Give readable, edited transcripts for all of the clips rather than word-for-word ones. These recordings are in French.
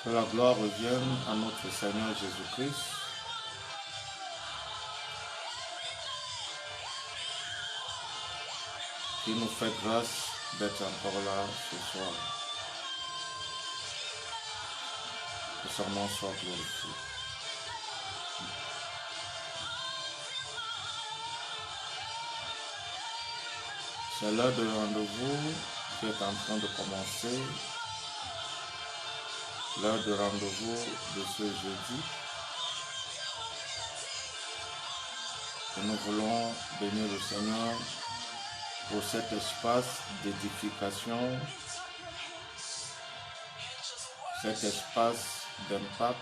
Que la gloire revienne à notre Seigneur Jésus-Christ, qui nous fait grâce d'être encore là ce soir. Que son nom soit glorifié. C'est l'heure de rendez-vous qui est en train de commencer. L'heure de rendez-vous de ce jeudi. Et nous voulons bénir le Seigneur pour cet espace d'édification, cet espace d'impact,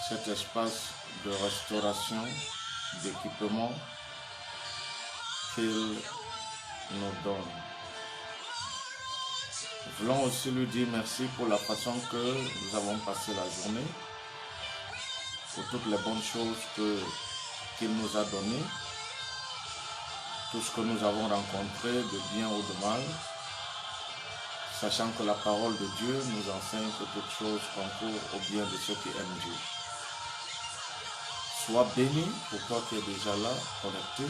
cet espace de restauration, d'équipement qu'il nous donne. Nous voulons aussi lui dire merci pour la façon que nous avons passé la journée, pour toutes les bonnes choses qu'il nous a données, tout ce que nous avons rencontré de bien ou de mal, sachant que la parole de Dieu nous enseigne que toute chose concourt au bien de ceux qui aiment Dieu. Sois béni pour toi qui es déjà là, connecté,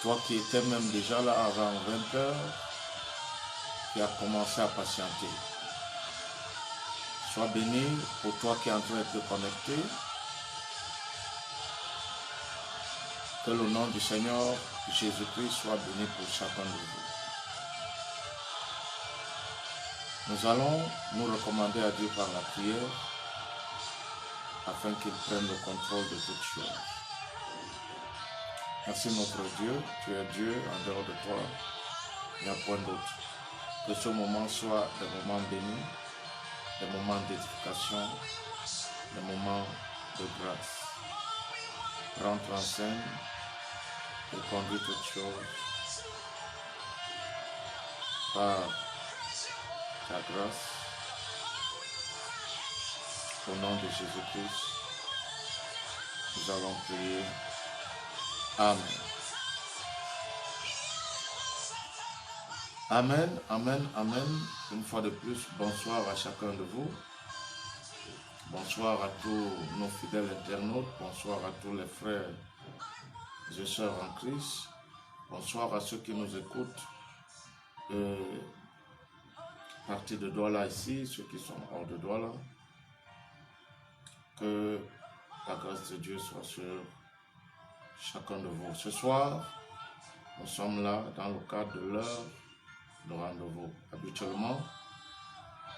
toi qui étais même déjà là avant 20 heures, qui a commencé à patienter. Sois béni pour toi qui es en train de te connecter. Que le nom du Seigneur Jésus-Christ soit béni pour chacun de vous. Nous allons nous recommander à Dieu par la prière afin qu'il prenne le contrôle de toutes choses. Merci notre Dieu, tu es Dieu, en dehors de toi, il n'y a point d'autre. Que ce moment soit des moments bénis, des moments d'édification, des moments de grâce. Rentre en scène et conduis toutes choses par ta grâce. Au nom de Jésus-Christ, nous allons prier. Amen. Amen, amen, amen. Une fois de plus, bonsoir à chacun de vous. Bonsoir à tous nos fidèles internautes. Bonsoir à tous les frères et sœurs en Christ. Bonsoir à ceux qui nous écoutent. Partie de Douala ici, ceux qui sont hors de Douala. Que la grâce de Dieu soit sur chacun de vous. Ce soir, nous sommes là dans le cadre de l'heure de rendez-vous. Habituellement,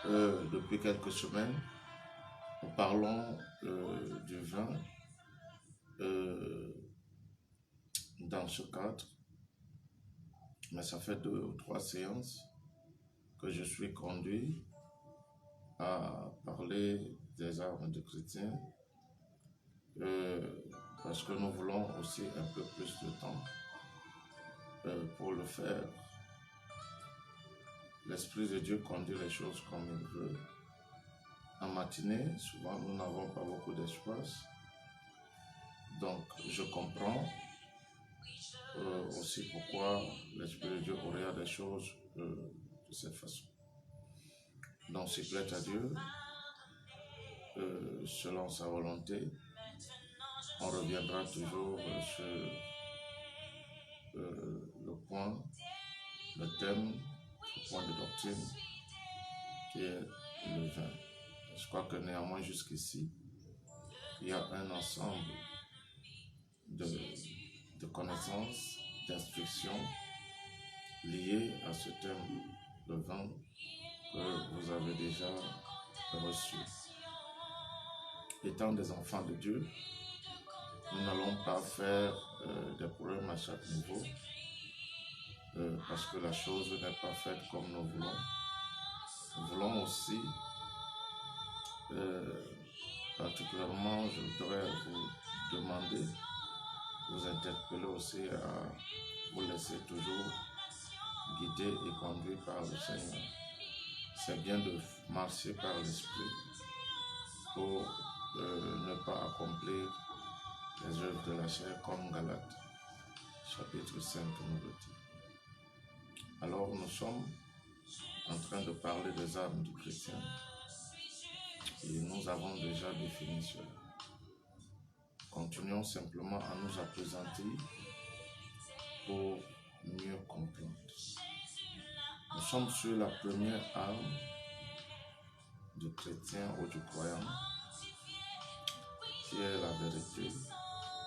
depuis quelques semaines, nous parlons du vin dans ce cadre, mais ça fait 2 ou 3 séances que je suis conduit à parler des armes de chrétiens parce que nous voulons aussi un peu plus de temps pour le faire. L'Esprit de Dieu conduit les choses comme il veut. En matinée, souvent nous n'avons pas beaucoup d'espace. Donc je comprends aussi pourquoi l'Esprit de Dieu aurait des choses de cette façon. Donc s'il plaît à Dieu, selon sa volonté, on reviendra toujours sur le point, le thème, le point de doctrine qui est le vin. Je crois que néanmoins jusqu'ici, il y a un ensemble de connaissances, d'instructions liées à ce thème, le vin, que vous avez déjà reçu. Étant des enfants de Dieu, nous n'allons pas faire des problèmes à chaque niveau parce que la chose n'est pas faite comme nous voulons. Nous voulons aussi, particulièrement, je voudrais vous demander, vous interpeller aussi à vous laisser toujours guider et conduire par le Seigneur. C'est bien de marcher par l'Esprit pour ne pas accomplir les œuvres de la chair comme Galates, chapitre 5 nous le dit. Alors nous sommes en train de parler des armes du chrétien. Et nous avons déjà défini cela. Continuons simplement à nous appesantir pour mieux comprendre. Nous sommes sur la première arme du chrétien ou du croyant, qui est la vérité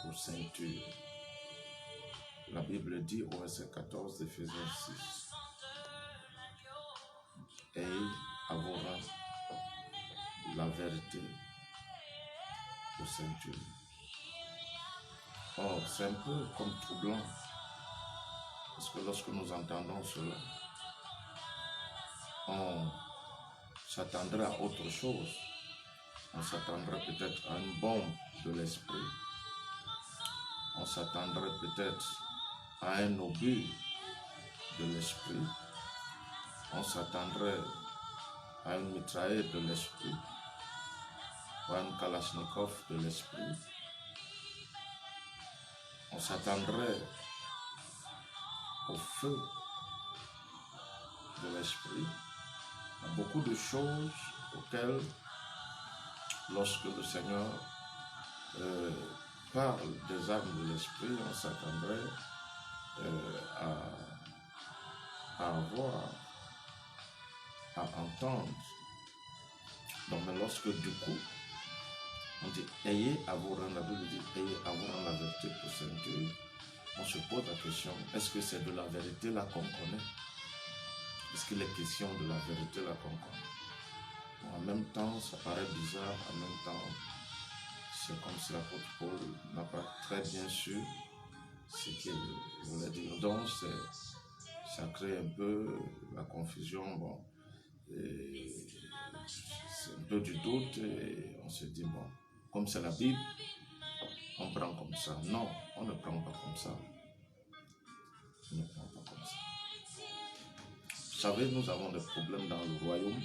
ou ceinture. La Bible dit au verset 14 d'Éphésiens 6, « Ayez à vos reins la vérité ou ceinture. » Or, c'est un peu comme troublant, parce que lorsque nous entendons cela, on s'attendrait à autre chose. On s'attendrait peut-être à une bombe de l'esprit. On s'attendrait peut-être à un obus de l'esprit. On s'attendrait à une mitraillette de l'esprit, ou à une kalachnikov de l'esprit. On s'attendrait au feu de l'esprit, à beaucoup de choses auxquelles, lorsque le Seigneur parle des armes de l'esprit, on s'attendrait à avoir, à entendre. Donc, mais lorsque du coup, on dit ayez à vous rendre, la Bible dit ayez à vous rendre la vérité pour ceinture, on se pose la question, est-ce que c'est de la vérité là qu'on connaît? Est-ce qu'il est question de la vérité là qu'on connaît? Bon, en même temps, ça paraît bizarre, en même temps, c'est comme si l'apôtre Paul n'a pas très bien su ce qu'il voulait dire. Donc, ça crée un peu la confusion. Bon, c'est un peu du doute et on se dit, bon, comme c'est la Bible, on prend comme ça. Non, on ne prend pas comme ça. On ne prend pas comme ça. Vous savez, nous avons des problèmes dans le royaume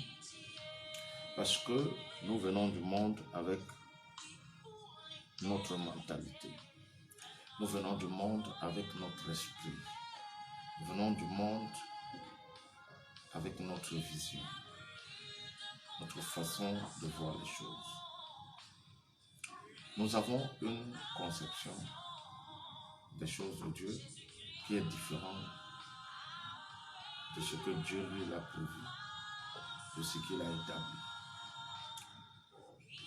parce que nous venons du monde avec notre mentalité. Nous venons du monde avec notre esprit. Nous venons du monde avec notre vision, notre façon de voir les choses. Nous avons une conception des choses de Dieu qui est différente de ce que Dieu lui a prévu, de ce qu'il a établi.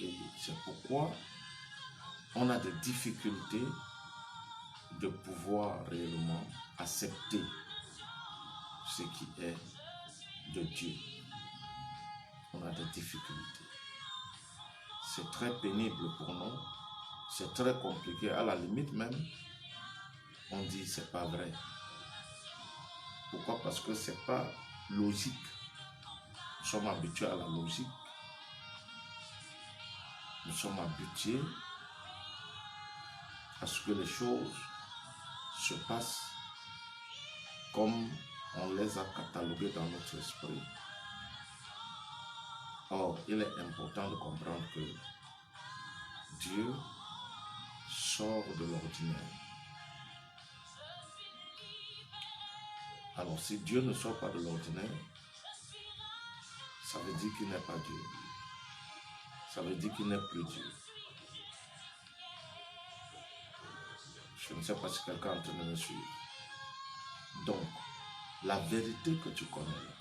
Et c'est pourquoi on a des difficultés de pouvoir réellement accepter ce qui est de Dieu. On a des difficultés. C'est très pénible pour nous. C'est très compliqué. À la limite même, on dit c'est pas vrai. Pourquoi? Parce que c'est pas logique. Nous sommes habitués à la logique. Nous sommes habitués à ce que les choses se passent comme on les a cataloguées dans notre esprit. Or, il est important de comprendre que Dieu sort de l'ordinaire. Alors, si Dieu ne sort pas de l'ordinaire, ça veut dire qu'il n'est pas Dieu. Ça veut dire qu'il n'est plus Dieu. Je ne sais pas si quelqu'un est en train de me suivre. Donc, la vérité que tu connais là,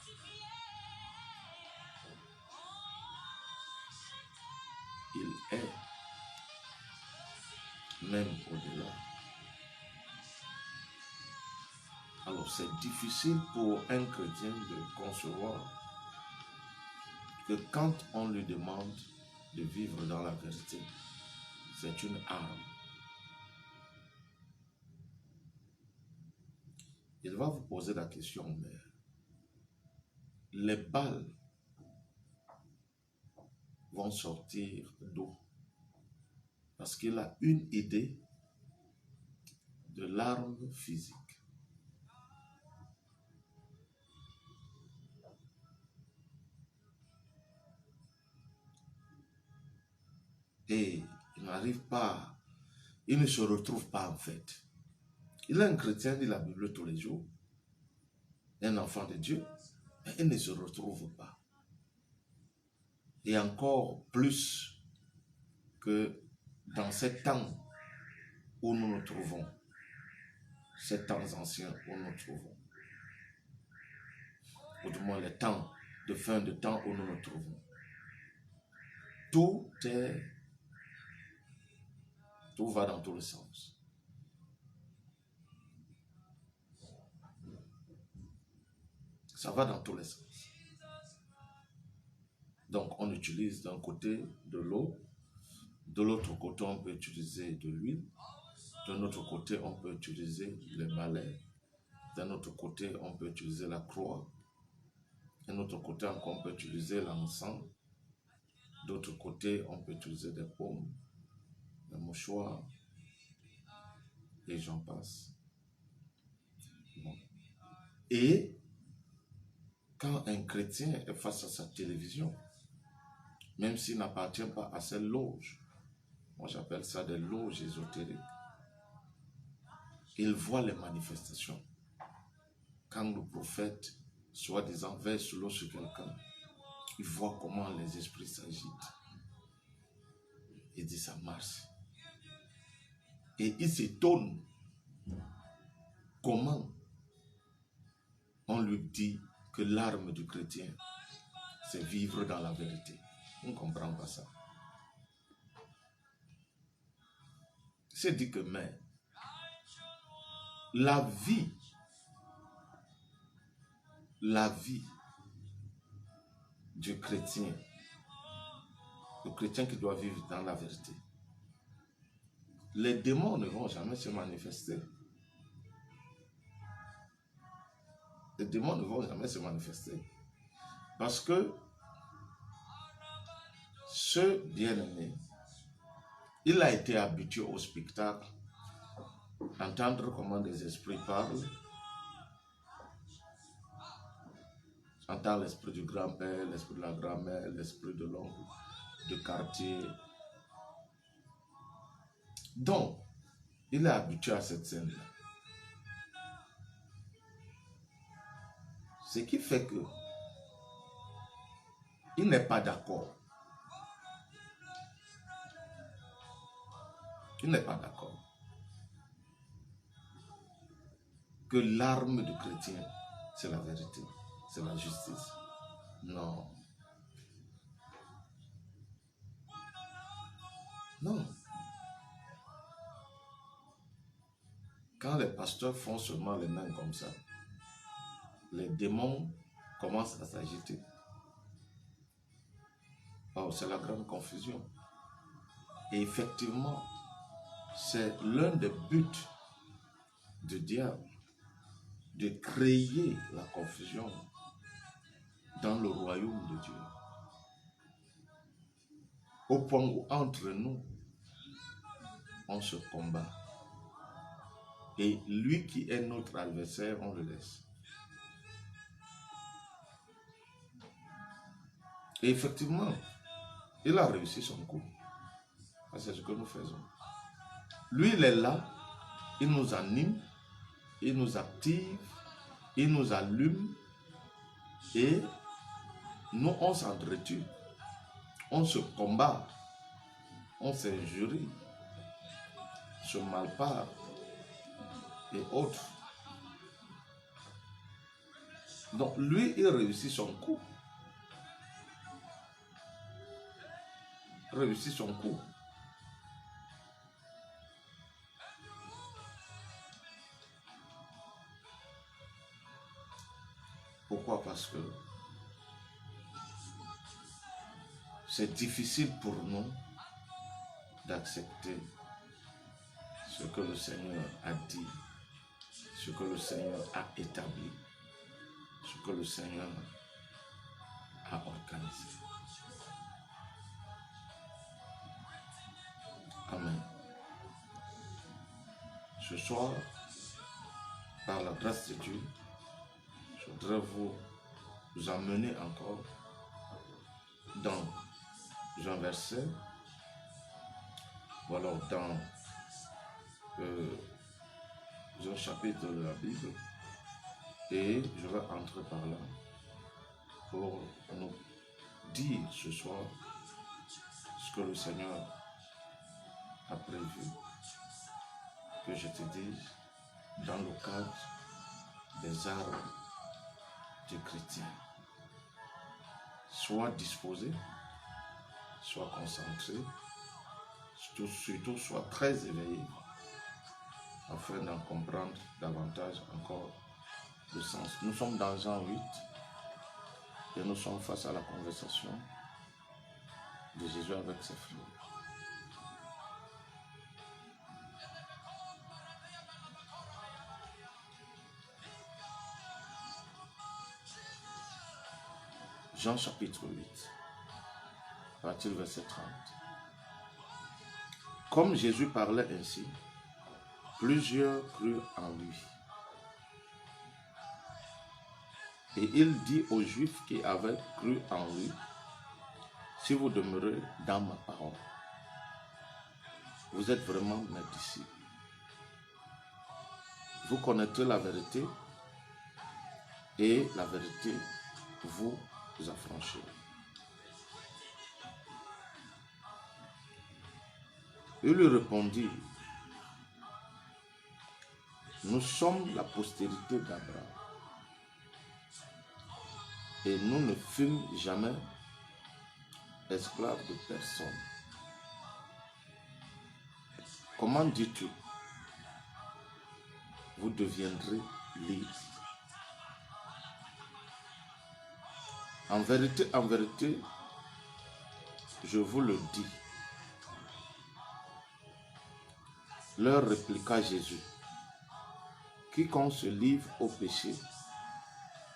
il est même au-delà. Alors, c'est difficile pour un chrétien de concevoir que quand on lui demande de vivre dans la vérité, c'est une arme. Il va vous poser la question, mais les balles vont sortir d'où? Parce qu'il a une idée de l'arme physique. Et il n'arrive pas, il ne se retrouve pas en fait. Il est un chrétien, il lit la Bible tous les jours, un enfant de Dieu, ils ne se retrouvent pas. Et encore plus que dans ces temps où nous nous trouvons, ces temps anciens où nous nous trouvons, ou du moins les temps de fin de temps où nous nous trouvons. Tout va dans tous les sens. Ça va dans tous les sens. Donc, on utilise d'un côté de l'eau, de l'autre côté, on peut utiliser de l'huile, d'un autre côté, on peut utiliser les balais, d'un autre côté, on peut utiliser la croix, d'un autre côté, encore, on peut utiliser l'encens, d'autre côté, on peut utiliser des paumes, des mouchoirs, et j'en passe. Bon. Et quand un chrétien est face à sa télévision, même s'il n'appartient pas à ces loges, moi j'appelle ça des loges ésotériques, il voit les manifestations. Quand le prophète, soi-disant, verse l'eau sur quelqu'un, il voit comment les esprits s'agitent. Il dit ça marche. Et il s'étonne comment on lui dit que l'arme du chrétien, c'est vivre dans la vérité. On ne comprend pas ça. C'est dit que mais la vie du chrétien, le chrétien qui doit vivre dans la vérité, les démons ne vont jamais se manifester. Les démons ne vont jamais se manifester. Parce que ce bien-aimé, il a été habitué au spectacle, entendre comment des esprits parlent, entendre l'esprit du grand-père, l'esprit de la grand-mère, l'esprit de l'oncle, de quartier. Donc, il est habitué à cette scène-là. Ce qui fait que il n'est pas d'accord. Il n'est pas d'accord que l'arme du chrétien, c'est la vérité, c'est la justice. Non. Non. Quand les pasteurs font seulement les mains comme ça, les démons commencent à s'agiter. Oh, c'est la grande confusion. Et effectivement, c'est l'un des buts du diable de créer la confusion dans le royaume de Dieu. Au point où entre nous, on se combat. Et lui qui est notre adversaire, on le laisse. Et effectivement, il a réussi son coup. C'est ce que nous faisons. Lui, il est là, il nous anime, il nous active, il nous allume et nous, on s'entretue, on se combat, on s'injurie, se malparle et autres. Donc lui, il réussit son coup. Réussit son coup. Pourquoi? Parce que c'est difficile pour nous d'accepter ce que le Seigneur a dit, ce que le Seigneur a établi, ce que le Seigneur a organisé. Amen. Ce soir, par la grâce de Dieu, je voudrais vous emmener encore dans un verset, ou alors dans un chapitre de la Bible, et je vais entrer par là. pour nous dire ce soir ce que le Seigneur a prévu que je te dise dans le cadre des armes du chrétien. Sois disposé, sois concentré, surtout sois très éveillé afin d'en comprendre davantage encore le sens. Nous sommes dans Jean 8 et nous sommes face à la conversation de Jésus avec ses frères. Jean chapitre 8, à partir du verset 30. Comme Jésus parlait ainsi, plusieurs crurent en lui. Et il dit aux Juifs qui avaient cru en lui, si vous demeurez dans ma parole, vous êtes vraiment mes disciples. Vous connaîtrez la vérité et la vérité vous affranchira. Il lui répondit, nous sommes la postérité d'Abraham et nous ne fûmes jamais esclaves de personne. Comment dis-tu, vous deviendrez libres? En vérité, je vous le dis. Leur répliqua Jésus, quiconque se livre au péché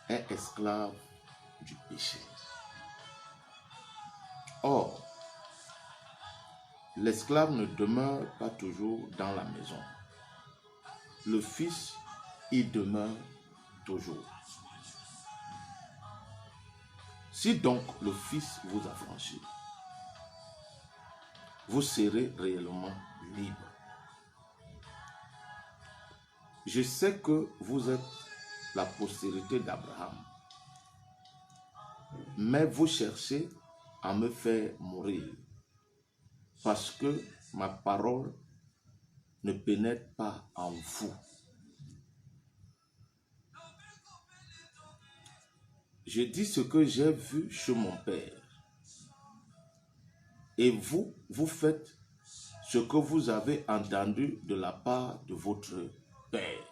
est esclave du péché. Or, l'esclave ne demeure pas toujours dans la maison. Le Fils y demeure toujours. Si donc le Fils vous affranchit, vous serez réellement libre. Je sais que vous êtes la postérité d'Abraham, mais vous cherchez à me faire mourir, parce que ma parole ne pénètre pas en vous. Je dis ce que j'ai vu chez mon Père, et vous, vous faites ce que vous avez entendu de la part de votre Père.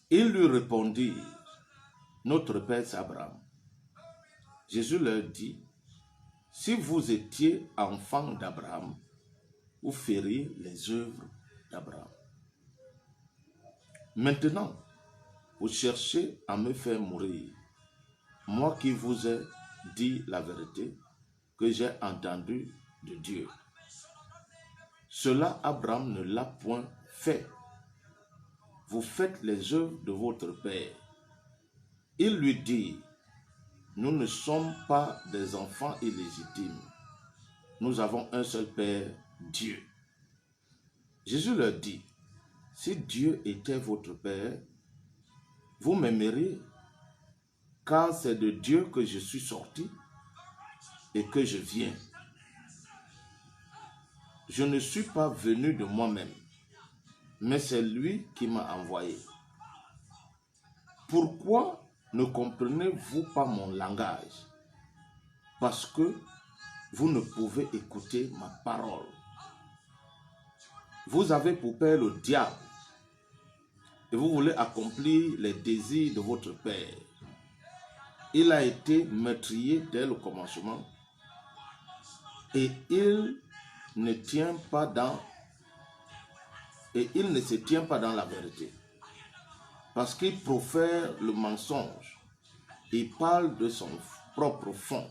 Ils lui répondirent, notre Père c'est Abraham. Jésus leur dit, si vous étiez enfants d'Abraham, vous feriez les œuvres d'Abraham. Maintenant, vous cherchez à me faire mourir, moi qui vous ai dit la vérité que j'ai entendue de Dieu. Cela, Abraham ne l'a point fait. Vous faites les œuvres de votre Père. Il lui dit, nous ne sommes pas des enfants illégitimes. Nous avons un seul Père, Dieu. Jésus leur dit, si Dieu était votre Père, vous m'aimeriez, car c'est de Dieu que je suis sorti et que je viens. Je ne suis pas venu de moi-même, mais c'est lui qui m'a envoyé. Pourquoi ne comprenez-vous pas mon langage? Parce que vous ne pouvez écouter ma parole. Vous avez pour père le diable et vous voulez accomplir les désirs de votre père. Il a été meurtrier dès le commencement et il ne se tient pas dans la vérité, parce qu'il profère le mensonge. Il parle de son propre fond,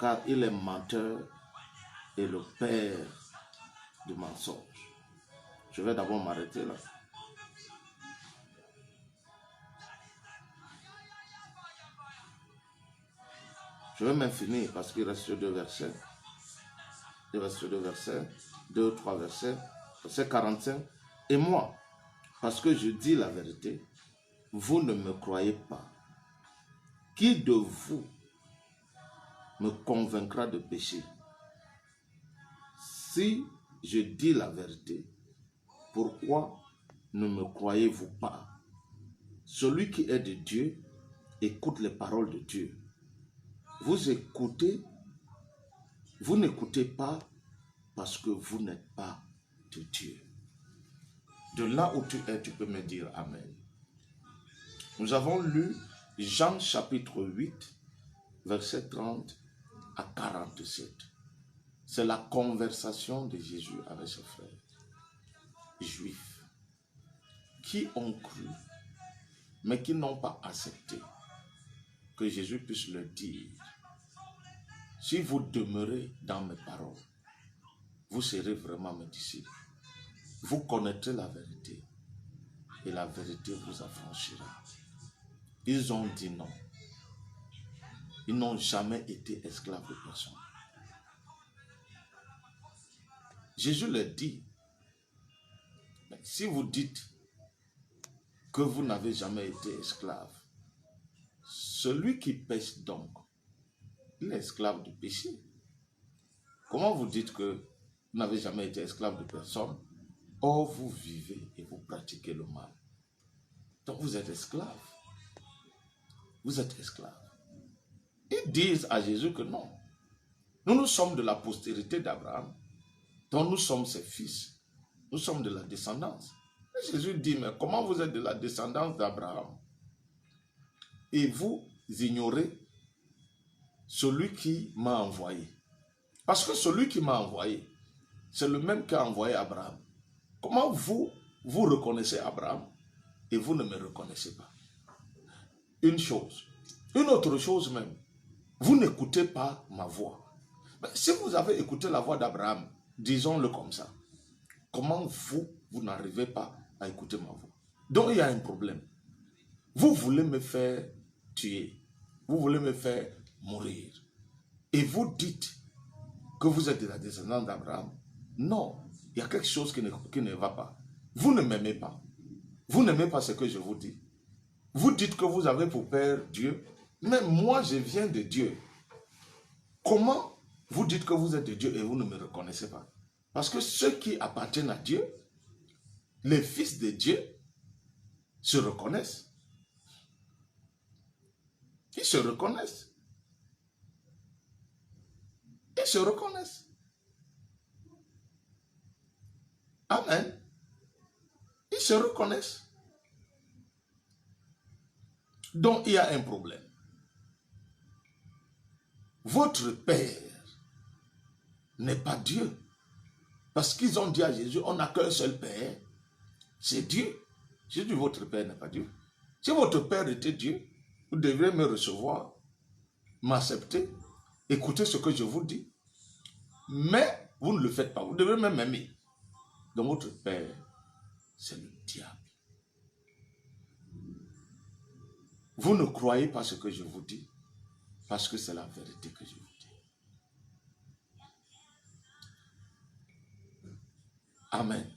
car il est menteur et le père du mensonge. Je vais d'abord m'arrêter là. Je vais même finir parce qu'il reste deux versets. Il reste deux versets, deux ou trois versets. Verset 45. Et moi, parce que je dis la vérité, vous ne me croyez pas. Qui de vous me convaincra de péché? Si je dis la vérité, pourquoi ne me croyez-vous pas? Celui qui est de Dieu écoute les paroles de Dieu. Vous n'écoutez pas parce que vous n'êtes pas de Dieu. De là où tu es, tu peux me dire Amen. Nous avons lu Jean chapitre 8, verset 30 à 47. C'est la conversation de Jésus avec ses frères juifs qui ont cru, mais qui n'ont pas accepté que Jésus puisse leur dire: si vous demeurez dans mes paroles, vous serez vraiment mes disciples. Vous connaîtrez la vérité et la vérité vous affranchira. Ils ont dit non. Ils n'ont jamais été esclaves de personne. Jésus leur dit: si vous dites que vous n'avez jamais été esclave, celui qui pêche donc, il est esclave du péché. Comment vous dites que vous n'avez jamais été esclave de personne? Or, vous vivez et vous pratiquez le mal. Donc, vous êtes esclave. Vous êtes esclave. Ils disent à Jésus que non. Nous sommes de la postérité d'Abraham. Donc, nous sommes ses fils. Nous sommes de la descendance. Et Jésus dit: mais comment vous êtes de la descendance d'Abraham et vous ignorez celui qui m'a envoyé? Parce que celui qui m'a envoyé, c'est le même qui a envoyé Abraham. Comment vous reconnaissez Abraham et vous ne me reconnaissez pas? Une chose. Une autre chose même, vous n'écoutez pas ma voix. Mais si vous avez écouté la voix d'Abraham, disons-le comme ça, comment vous n'arrivez pas à écouter ma voix? Donc il y a un problème. Vous voulez me faire tuer. Vous voulez me faire mourir. Et vous dites que vous êtes de la descendance d'Abraham. Non, il y a quelque chose qui ne va pas. Vous ne m'aimez pas. Vous n'aimez pas ce que je vous dis. Vous dites que vous avez pour père Dieu, mais moi je viens de Dieu. Comment vous dites que vous êtes de Dieu et vous ne me reconnaissez pas? Parce que ceux qui appartiennent à Dieu, les fils de Dieu, se reconnaissent. Ils se reconnaissent. Ils se reconnaissent. Amen. Ils se reconnaissent. Donc il y a un problème. Votre Père n'est pas Dieu. Parce qu'ils ont dit à Jésus: on n'a qu'un seul Père, c'est Dieu. Jésus, votre Père n'est pas Dieu. Si votre Père était Dieu, vous devriez me recevoir, m'accepter, écouter ce que je vous dis. Mais vous ne le faites pas. Vous devez même m'aimer. Donc votre Père, c'est le diable. Vous ne croyez pas ce que je vous dis, parce que c'est la vérité que je vous dis. Amen.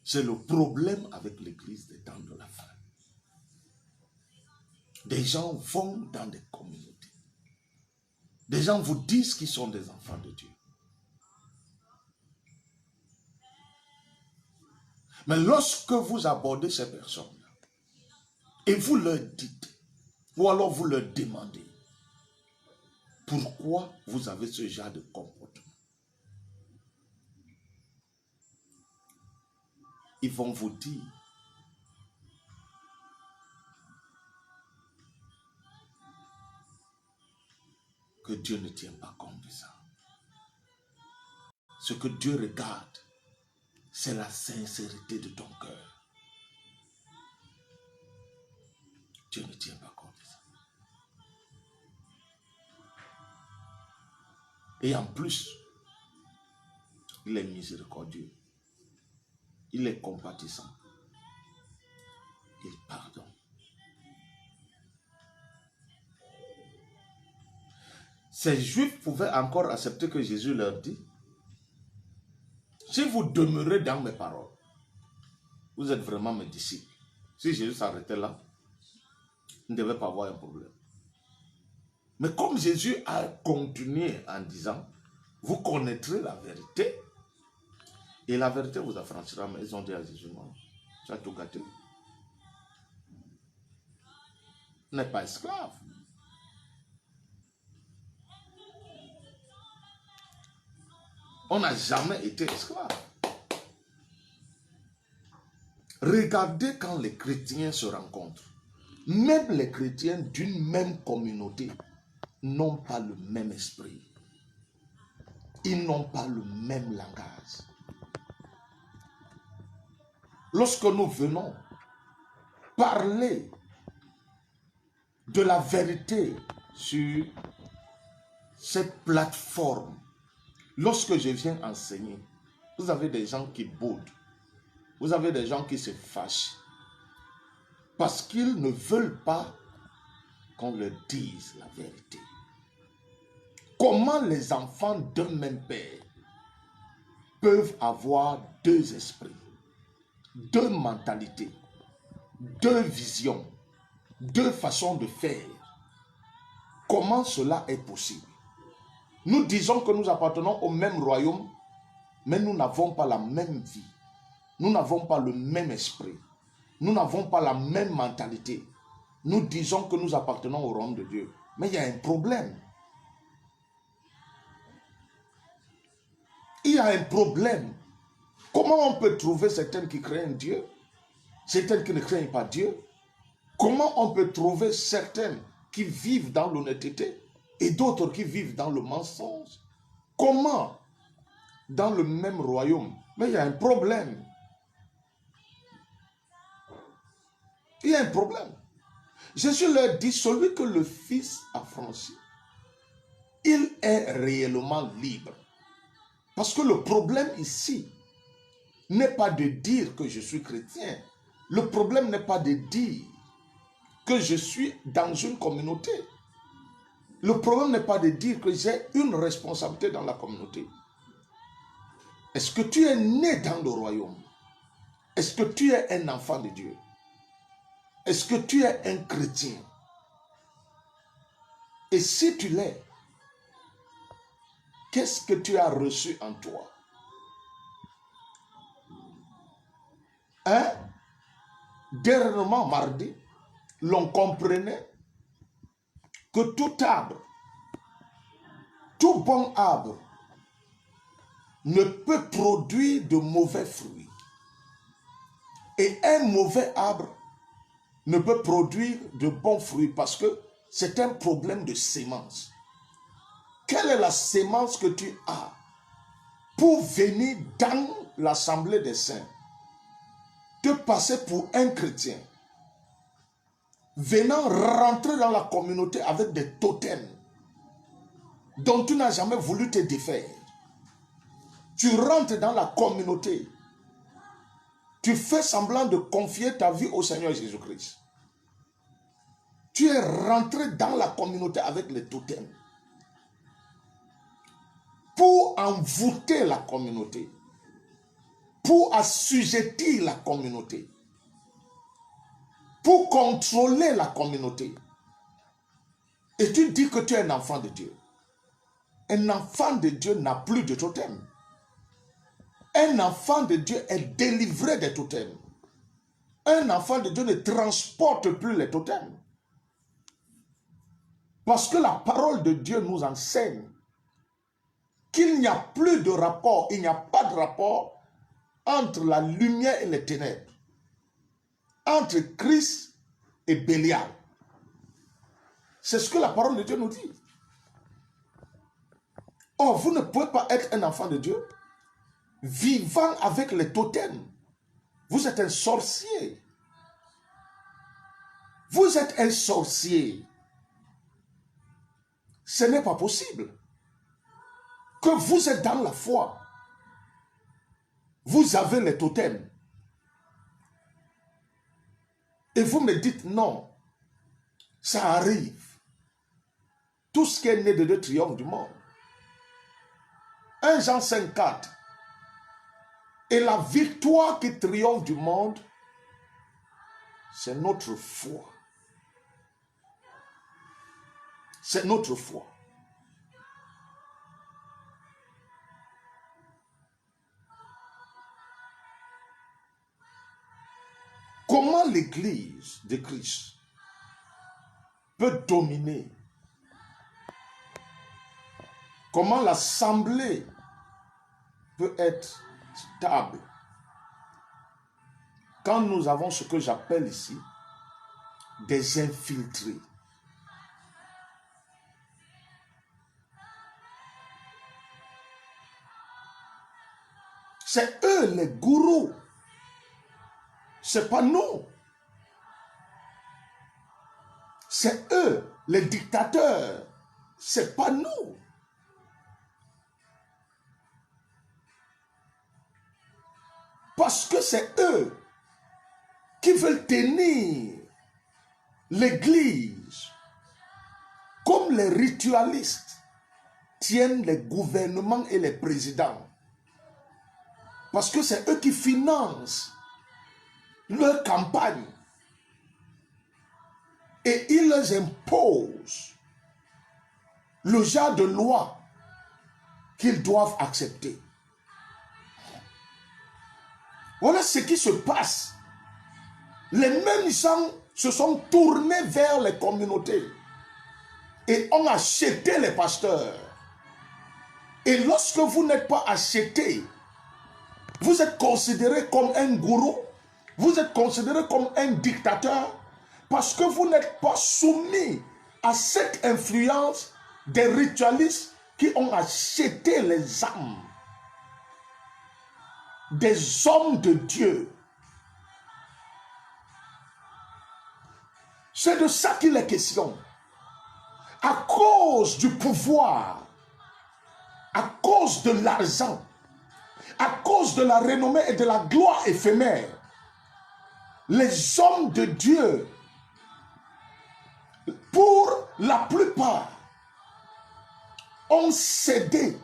C'est le problème avec l'église des temps de la fin. Des gens vont dans des communautés. Des gens vous disent qu'ils sont des enfants de Dieu. Mais lorsque vous abordez ces personnes-là, et vous leur dites, ou alors vous leur demandez, pourquoi vous avez ce genre de comportement, ils vont vous dire, que Dieu ne tient pas compte de ça. Ce que Dieu regarde, c'est la sincérité de ton cœur. Dieu ne tient pas compte de ça. Et en plus, il est miséricordieux. Il est compatissant. Il pardonne. Ces Juifs pouvaient encore accepter que Jésus leur dit: si vous demeurez dans mes paroles, Vous êtes vraiment mes disciples. Si Jésus s'arrêtait là, il ne devait pas avoir un problème. Mais comme Jésus a continué en disant, vous connaîtrez la vérité, et la vérité vous affranchira. Mais ils ont dit à Jésus, non, tu as tout gâté. Tu n'es pas esclave. On n'a jamais été esclave. Regardez quand les chrétiens se rencontrent. Même les chrétiens d'une même communauté n'ont pas le même esprit. Ils n'ont pas le même langage. Lorsque nous venons parler de la vérité sur cette plateforme, lorsque je viens enseigner, vous avez des gens qui boudent. Vous avez des gens qui se fâchent parce qu'ils ne veulent pas qu'on leur dise la vérité. Comment les enfants d'un même père peuvent avoir deux esprits, deux mentalités, deux visions, deux façons de faire? Comment cela est possible? Nous disons que nous appartenons au même royaume, mais nous n'avons pas la même vie. Nous n'avons pas le même esprit. Nous n'avons pas la même mentalité. Nous disons que nous appartenons au royaume de Dieu. Mais il y a un problème. Il y a un problème. Comment on peut trouver certains qui craignent Dieu, certains qui ne craignent pas Dieu? Comment on peut trouver certains qui vivent dans l'honnêteté et d'autres qui vivent dans le mensonge? Comment dans le même royaume? Mais il y a un problème. Il y a un problème. Jésus leur dit, celui que le Fils a franchi, il est réellement libre. Parce que le problème ici n'est pas de dire que je suis chrétien. Le problème n'est pas de dire que je suis dans une communauté. Le problème n'est pas de dire que j'ai une responsabilité dans la communauté. Est-ce que tu es né dans le royaume? Est-ce que tu es un enfant de Dieu? Est-ce que tu es un chrétien? Et si tu l'es, qu'est-ce que tu as reçu en toi? Dernièrement, mardi, l'on comprenait que tout arbre, tout bon arbre, ne peut produire de mauvais fruits. Et un mauvais arbre ne peut produire de bons fruits parce que c'est un problème de sémence. Quelle est la sémence que tu as pour venir dans l'assemblée des saints, te passer pour un chrétien, venant rentrer dans la communauté avec des totems dont tu n'as jamais voulu te défaire? Tu rentres dans la communauté, tu fais semblant de confier ta vie au Seigneur Jésus-Christ. Tu es rentré dans la communauté avec les totems pour envoûter la communauté, pour assujettir la communauté, pour contrôler la communauté. Et tu dis que tu es un enfant de Dieu. Un enfant de Dieu n'a plus de totem. Un enfant de Dieu est délivré des totems. Un enfant de Dieu ne transporte plus les totems. Parce que la parole de Dieu nous enseigne qu'il n'y a plus de rapport, il n'y a pas de rapport entre la lumière et les ténèbres, entre Christ et Bélial. C'est ce que la parole de Dieu nous dit. Or, vous ne pouvez pas être un enfant de Dieu vivant avec les totems. Vous êtes un sorcier. Vous êtes un sorcier. Ce n'est pas possible. Que vous êtes dans la foi. Vous avez les totems. Et vous me dites non. Ça arrive. Tout ce qui est né de Dieu triomphe du monde. 1 Jean 5,4. Et la victoire qui triomphe du monde, c'est notre foi. C'est notre foi. Comment l'Église de Christ peut dominer? Comment l'Assemblée peut être stable quand nous avons ce que j'appelle ici des infiltrés? C'est eux les gourous. C'est pas nous. C'est eux les dictateurs. C'est pas nous. Parce que c'est eux qui veulent tenir l'Église comme les ritualistes tiennent les gouvernements et les présidents. Parce que c'est eux qui financent leur campagne. Et ils leur imposent le genre de loi qu'ils doivent accepter. Voilà ce qui se passe. Les mêmes gens se sont tournés vers les communautés et ont acheté les pasteurs. Et lorsque vous n'êtes pas acheté, vous êtes considéré comme un gourou, vous êtes considéré comme un dictateur, parce que vous n'êtes pas soumis à cette influence des ritualistes qui ont acheté les âmes des hommes de Dieu. C'est de ça qu'il est question. À cause du pouvoir, à cause de l'argent, à cause de la renommée et de la gloire éphémère, les hommes de Dieu, pour la plupart, ont cédé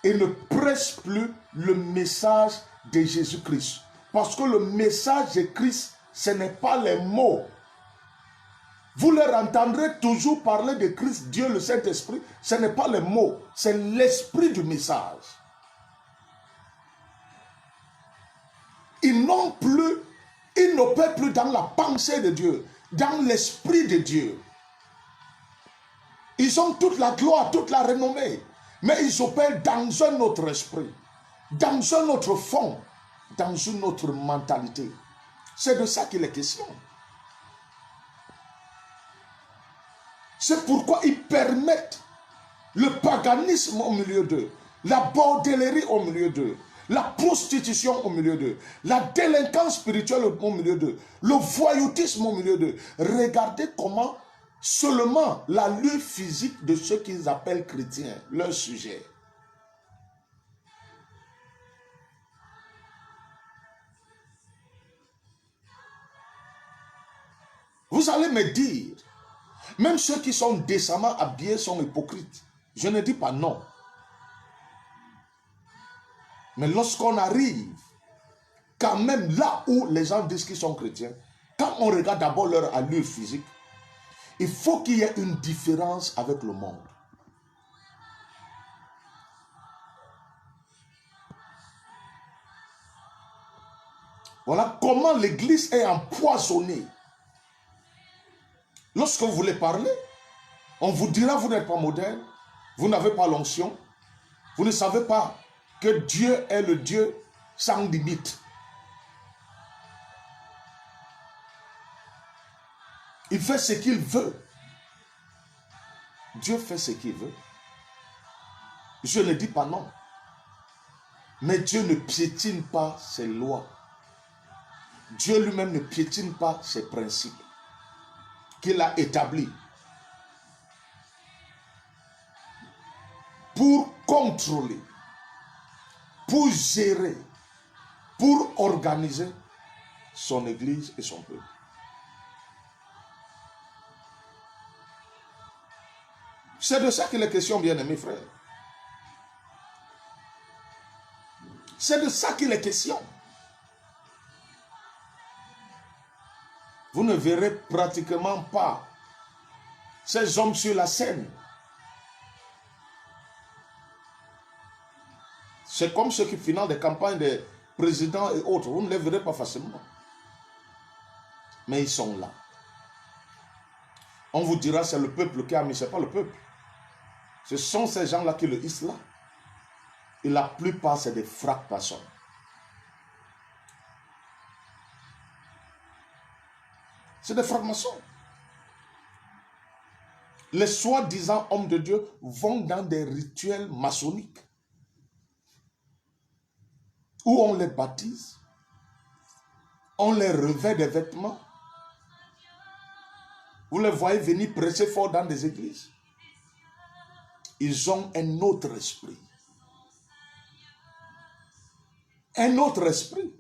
et ne prêchent plus le message de Jésus-Christ. Parce que le message de Christ, ce n'est pas les mots. Vous leur entendrez toujours parler de Christ, Dieu, le Saint-Esprit. Ce n'est pas les mots, c'est l'esprit du message. Ils n'opèrent plus dans la pensée de Dieu, dans l'esprit de Dieu. Ils ont toute la gloire, toute la renommée, mais ils opèrent dans un autre esprit, dans un autre fond, dans une autre mentalité. C'est de ça qu'il est question. C'est pourquoi ils permettent le paganisme au milieu d'eux, la bordellerie au milieu d'eux, la prostitution au milieu d'eux, la délinquance spirituelle au milieu d'eux, le voyoutisme au milieu d'eux. Regardez comment seulement l'allure physique de ceux qu'ils appellent chrétiens, leur sujet. Vous allez me dire, même ceux qui sont décemment habillés sont hypocrites. Je ne dis pas non. Mais lorsqu'on arrive, quand même là où les gens disent qu'ils sont chrétiens, quand on regarde d'abord leur allure physique, il faut qu'il y ait une différence avec le monde. Voilà comment l'Église est empoisonnée. Lorsque vous voulez parler, on vous dira vous n'êtes pas moderne, vous n'avez pas l'onction, vous ne savez pas que Dieu est le Dieu sans limite. Il fait ce qu'il veut. Dieu fait ce qu'il veut. Je ne dis pas non. Mais Dieu ne piétine pas ses lois. Dieu lui-même ne piétine pas ses principes qu'il a établis pour contrôler, pour gérer, pour organiser son Église et son peuple. C'est de ça qu'il est question, bien-aimés frères. C'est de ça qu'il est question. Vous ne verrez pratiquement pas ces hommes sur la scène. C'est comme ceux qui financent des campagnes de présidents et autres. Vous ne les verrez pas facilement. Mais ils sont là. On vous dira c'est le peuple qui a mis, ce n'est pas le peuple. Ce sont ces gens-là qui le hissent là. Et la plupart, c'est des frappes-personnes. C'est des francs-maçons. Les soi-disant hommes de Dieu vont dans des rituels maçonniques où on les baptise, on les revêt des vêtements. Vous les voyez venir prêcher fort dans des églises. Ils ont un autre esprit. Un autre esprit.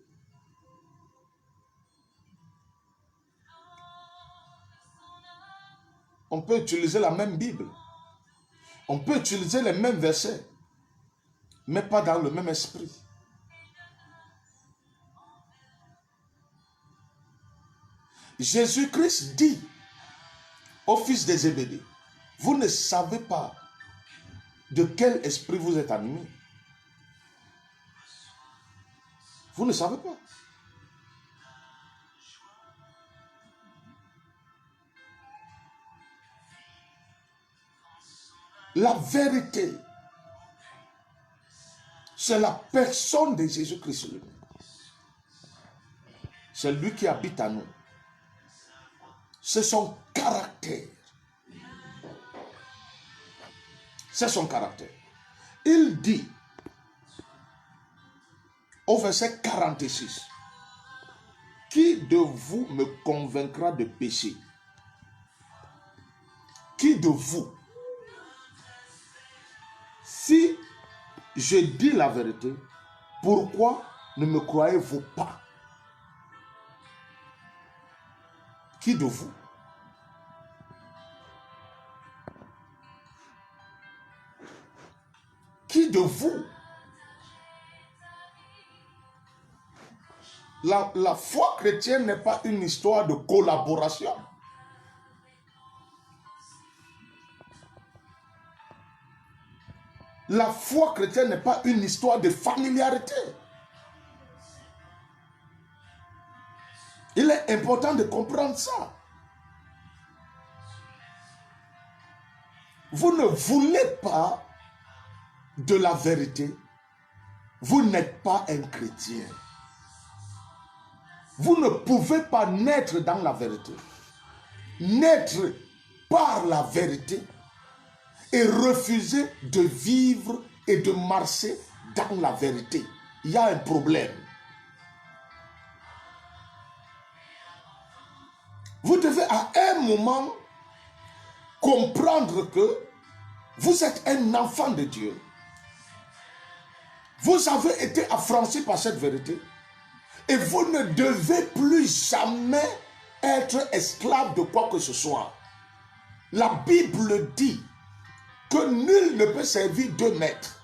On peut utiliser la même Bible. On peut utiliser les mêmes versets, mais pas dans le même esprit. Jésus-Christ dit au fils de Zébédée, vous ne savez pas de quel esprit vous êtes animé. Vous ne savez pas. La vérité, c'est la personne de Jésus-Christ lui-même. C'est lui qui habite à nous. C'est son caractère. C'est son caractère. Il dit au verset 46, qui de vous me convaincra de péché? Qui de vous? Si je dis la vérité, pourquoi ne me croyez-vous pas? Qui de vous? Qui de vous? La foi chrétienne n'est pas une histoire de collaboration. La foi chrétienne n'est pas une histoire de familiarité. Il est important de comprendre ça. Vous ne voulez pas de la vérité. Vous n'êtes pas un chrétien. Vous ne pouvez pas naître dans la vérité. Naître par la vérité et refuser de vivre et de marcher dans la vérité. Il y a un problème. Vous devez à un moment comprendre que vous êtes un enfant de Dieu. Vous avez été affranchi par cette vérité. Et vous ne devez plus jamais être esclave de quoi que ce soit. La Bible dit que nul ne peut servir deux maîtres.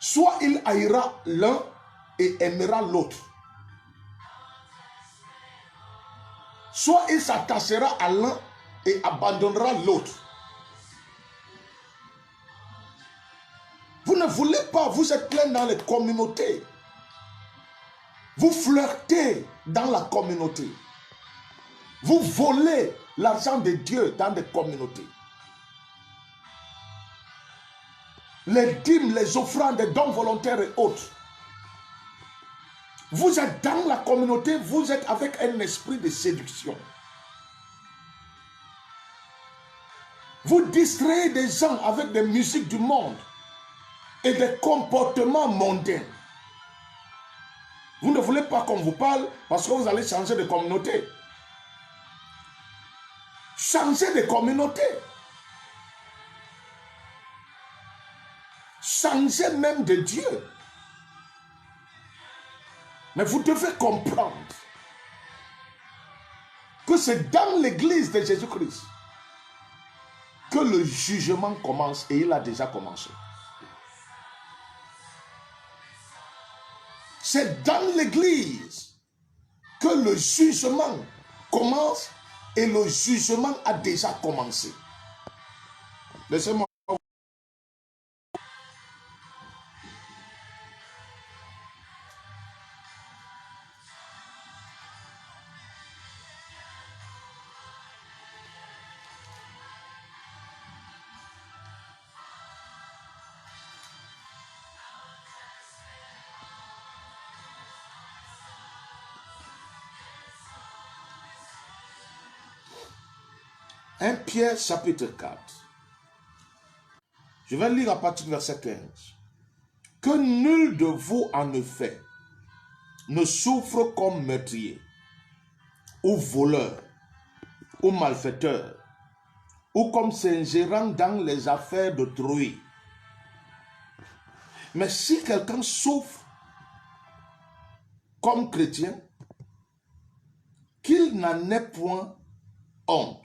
Soit il haïra l'un et aimera l'autre. Soit il s'attachera à l'un et abandonnera l'autre. Vous ne voulez pas, vous êtes plein dans les communautés. Vous flirtez dans la communauté. Vous volez l'argent de Dieu dans des communautés. Les dîmes, les offrandes, les dons volontaires et autres. Vous êtes dans la communauté, vous êtes avec un esprit de séduction. Vous distrayez des gens avec des musiques du monde et des comportements mondains. Vous ne voulez pas qu'on vous parle parce que vous allez changer de communauté. Changer de communauté. Changer même de Dieu. Mais vous devez comprendre que c'est dans l'église de Jésus-Christ que le jugement commence et il a déjà commencé. C'est dans l'église que le jugement commence et le jugement a déjà commencé. Laissez-moi. 1 Pierre chapitre 4. Je vais lire à partir du verset 15. Que nul de vous en effet ne souffre comme meurtrier, ou voleur, ou malfaiteur, ou comme s'ingérant dans les affaires d'autrui. Mais si quelqu'un souffre comme chrétien, qu'il n'en ait point honte,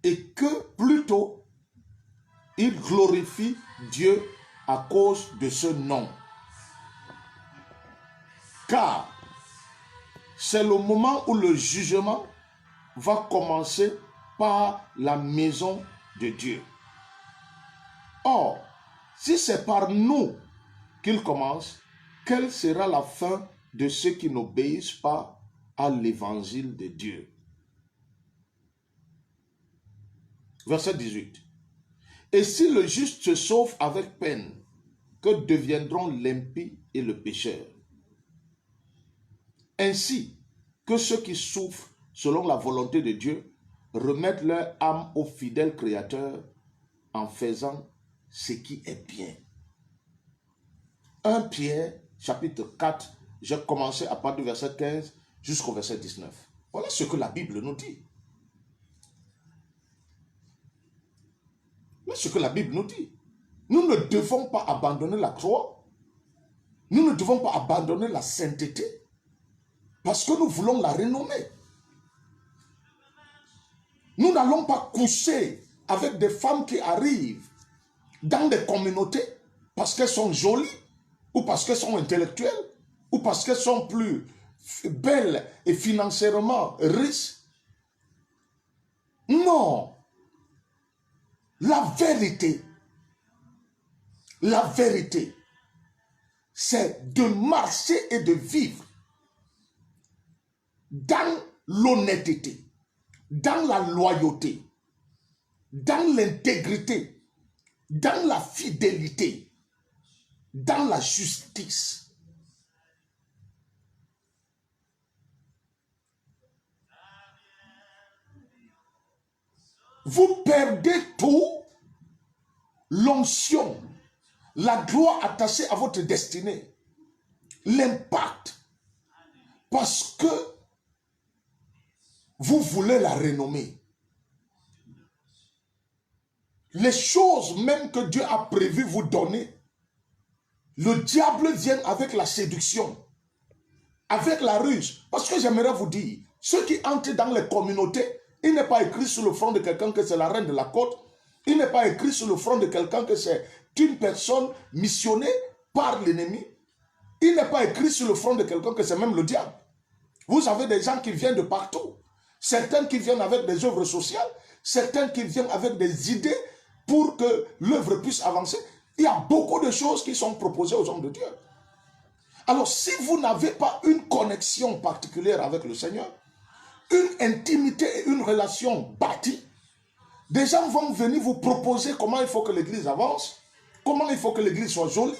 et que plutôt il glorifie Dieu à cause de ce nom. Car c'est le moment où le jugement va commencer par la maison de Dieu. Or, si c'est par nous qu'il commence, quelle sera la fin de ceux qui n'obéissent pas à l'évangile de Dieu? Verset 18. Et si le juste se sauve avec peine, que deviendront l'impie et le pécheur? Ainsi que ceux qui souffrent selon la volonté de Dieu remettent leur âme au fidèle Créateur en faisant ce qui est bien. 1 Pierre, chapitre 4, j'ai commencé à partir du verset 15 jusqu'au verset 19. Voilà ce que la Bible nous dit. Voilà ce que la Bible nous dit. Nous ne devons pas abandonner la croix. Nous ne devons pas abandonner la sainteté parce que nous voulons la renommer. Nous n'allons pas coucher avec des femmes qui arrivent dans des communautés parce qu'elles sont jolies ou parce qu'elles sont intellectuelles ou parce qu'elles sont plus belles et financièrement riches. Non. La vérité, c'est de marcher et de vivre dans l'honnêteté, dans la loyauté, dans l'intégrité, dans la fidélité, dans la justice. Vous perdez tout, l'onction, la gloire attachée à votre destinée, l'impact, parce que vous voulez la renommer. Les choses même que Dieu a prévu vous donner, le diable vient avec la séduction, avec la ruse. Parce que j'aimerais vous dire, ceux qui entrent dans les communautés, il n'est pas écrit sur le front de quelqu'un que c'est la reine de la côte. Il n'est pas écrit sur le front de quelqu'un que c'est une personne missionnée par l'ennemi. Il n'est pas écrit sur le front de quelqu'un que c'est même le diable. Vous avez des gens qui viennent de partout. Certains qui viennent avec des œuvres sociales. Certains qui viennent avec des idées pour que l'œuvre puisse avancer. Il y a beaucoup de choses qui sont proposées aux hommes de Dieu. Alors si vous n'avez pas une connexion particulière avec le Seigneur, une intimité et une relation bâtie, des gens vont venir vous proposer comment il faut que l'église avance, comment il faut que l'église soit jolie.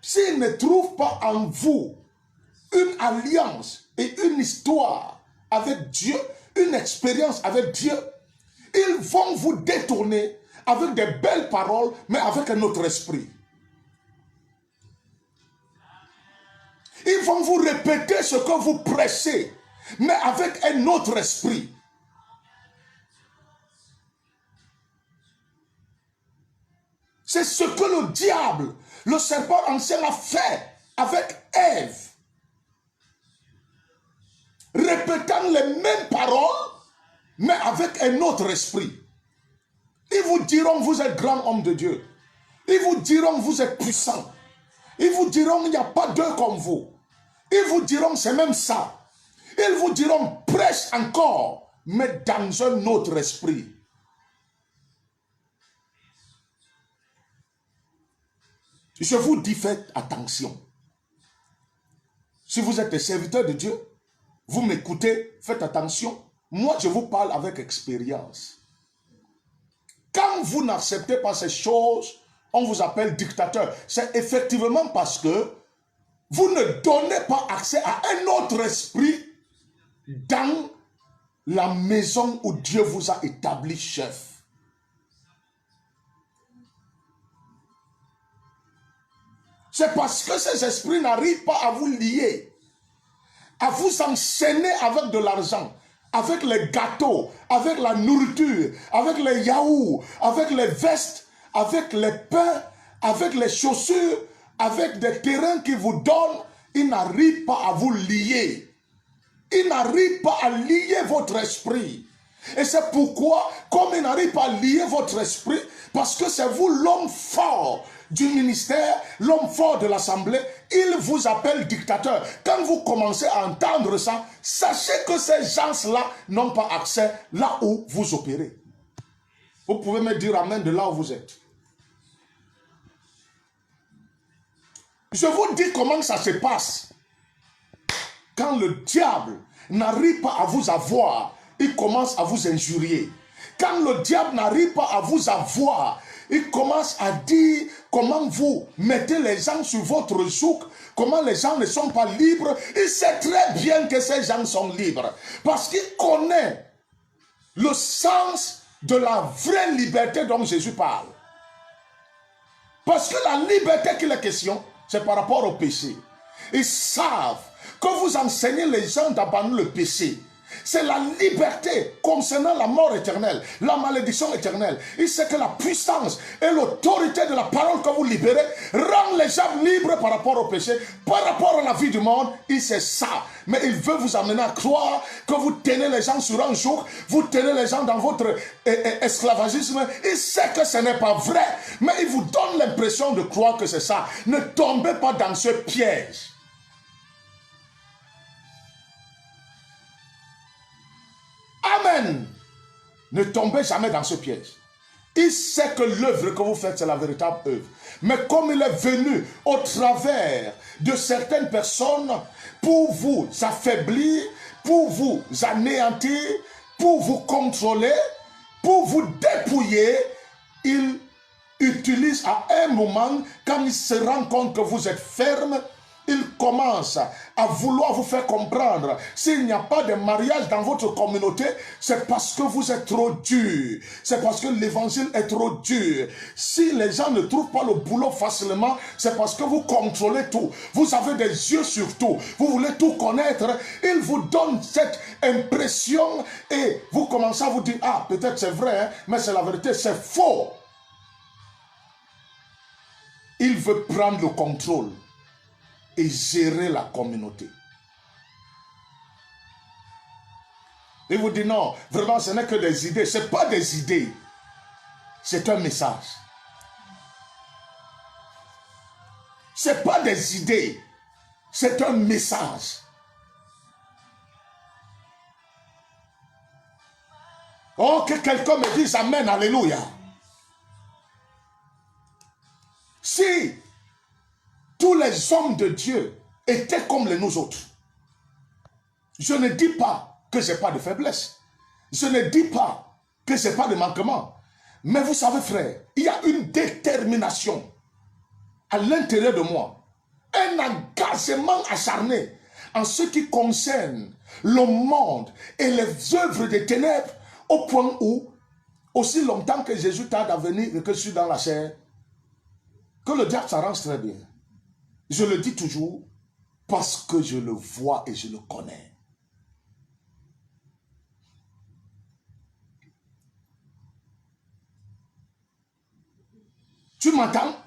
S'ils ne trouvent pas en vous une alliance et une histoire avec Dieu, une expérience avec Dieu, ils vont vous détourner avec des belles paroles, mais avec un autre esprit. Ils vont vous répéter ce que vous prêchez, mais avec un autre esprit. C'est ce que le diable, le serpent ancien a fait avec Ève. Répétant les mêmes paroles, mais avec un autre esprit. Ils vous diront, vous êtes grand homme de Dieu. Ils vous diront, vous êtes puissant. Ils vous diront, il n'y a pas deux comme vous. Ils vous diront, c'est même ça. Ils vous diront, prêche encore, mais dans un autre esprit. Je vous dis, faites attention. Si vous êtes des serviteurs de Dieu, vous m'écoutez, faites attention. Moi, je vous parle avec expérience. Quand vous n'acceptez pas ces choses, on vous appelle dictateur. C'est effectivement parce que vous ne donnez pas accès à un autre esprit dans la maison où Dieu vous a établi chef. C'est parce que ces esprits n'arrivent pas à vous lier, à vous enchaîner avec de l'argent, avec les gâteaux, avec la nourriture, avec les yaourts, avec les vestes, avec les pains, avec les chaussures, avec des terrains qui vous donnent. Ils n'arrivent pas à vous lier. Ils n'arrivent pas à lier votre esprit. Et c'est pourquoi, comme ils n'arrivent pas à lier votre esprit, parce que c'est vous l'homme fort du ministère, l'homme fort de l'assemblée, il vous appelle dictateur. Quand vous commencez à entendre ça, sachez que ces gens-là n'ont pas accès là où vous opérez. Vous pouvez me dire amen de là où vous êtes. Je vous dis comment ça se passe. Quand le diable n'arrive pas à vous avoir, il commence à vous injurier. Quand le diable n'arrive pas à vous avoir, il commence à dire comment vous mettez les gens sur votre joug, comment les gens ne sont pas libres. Il sait très bien que ces gens sont libres parce qu'il connaît le sens de la vraie liberté dont Jésus parle. Parce que la liberté qu'il est question, c'est par rapport au péché. Ils savent que vous enseignez les gens d'abandonner le péché. C'est la liberté concernant la mort éternelle, la malédiction éternelle. Il sait que la puissance et l'autorité de la parole que vous libérez rend les gens libres par rapport au péché, par rapport à la vie du monde. Il sait ça. Mais il veut vous amener à croire que vous tenez les gens sur un joug, vous tenez les gens dans votre esclavagisme. Il sait que ce n'est pas vrai, mais il vous donne l'impression de croire que c'est ça. Ne tombez pas dans ce piège. Amen. Ne tombez jamais dans ce piège. Il sait que l'œuvre que vous faites, c'est la véritable œuvre. Mais comme il est venu au travers de certaines personnes pour vous affaiblir, pour vous anéantir, pour vous contrôler, pour vous dépouiller, il utilise à un moment, quand il se rend compte que vous êtes ferme, il commence à vouloir vous faire comprendre. S'il n'y a pas de mariage dans votre communauté, c'est parce que vous êtes trop dur. C'est parce que l'évangile est trop dur. Si les gens ne trouvent pas le boulot facilement, c'est parce que vous contrôlez tout. Vous avez des yeux sur tout. Vous voulez tout connaître. Il vous donne cette impression et vous commencez à vous dire, ah, peut-être c'est vrai, hein, mais c'est la vérité, c'est faux. Il veut prendre le contrôle et gérer la communauté. Il vous dit non, vraiment ce n'est que des idées. Ce n'est pas des idées. C'est un message. Ce n'est pas des idées. C'est un message. Oh, que quelqu'un me dise amen, alléluia. Si tous les hommes de Dieu étaient comme les nous autres, je ne dis pas que je n'ai pas de faiblesse. Je ne dis pas que je n'ai pas de manquement. Mais vous savez, frère, il y a une détermination à l'intérieur de moi. Un engagement acharné en ce qui concerne le monde et les œuvres des ténèbres, au point où, aussi longtemps que Jésus tarde à venir et que je suis dans la chair, que le diable s'arrange très bien. Je le dis toujours parce que je le vois et je le connais. Tu m'entends?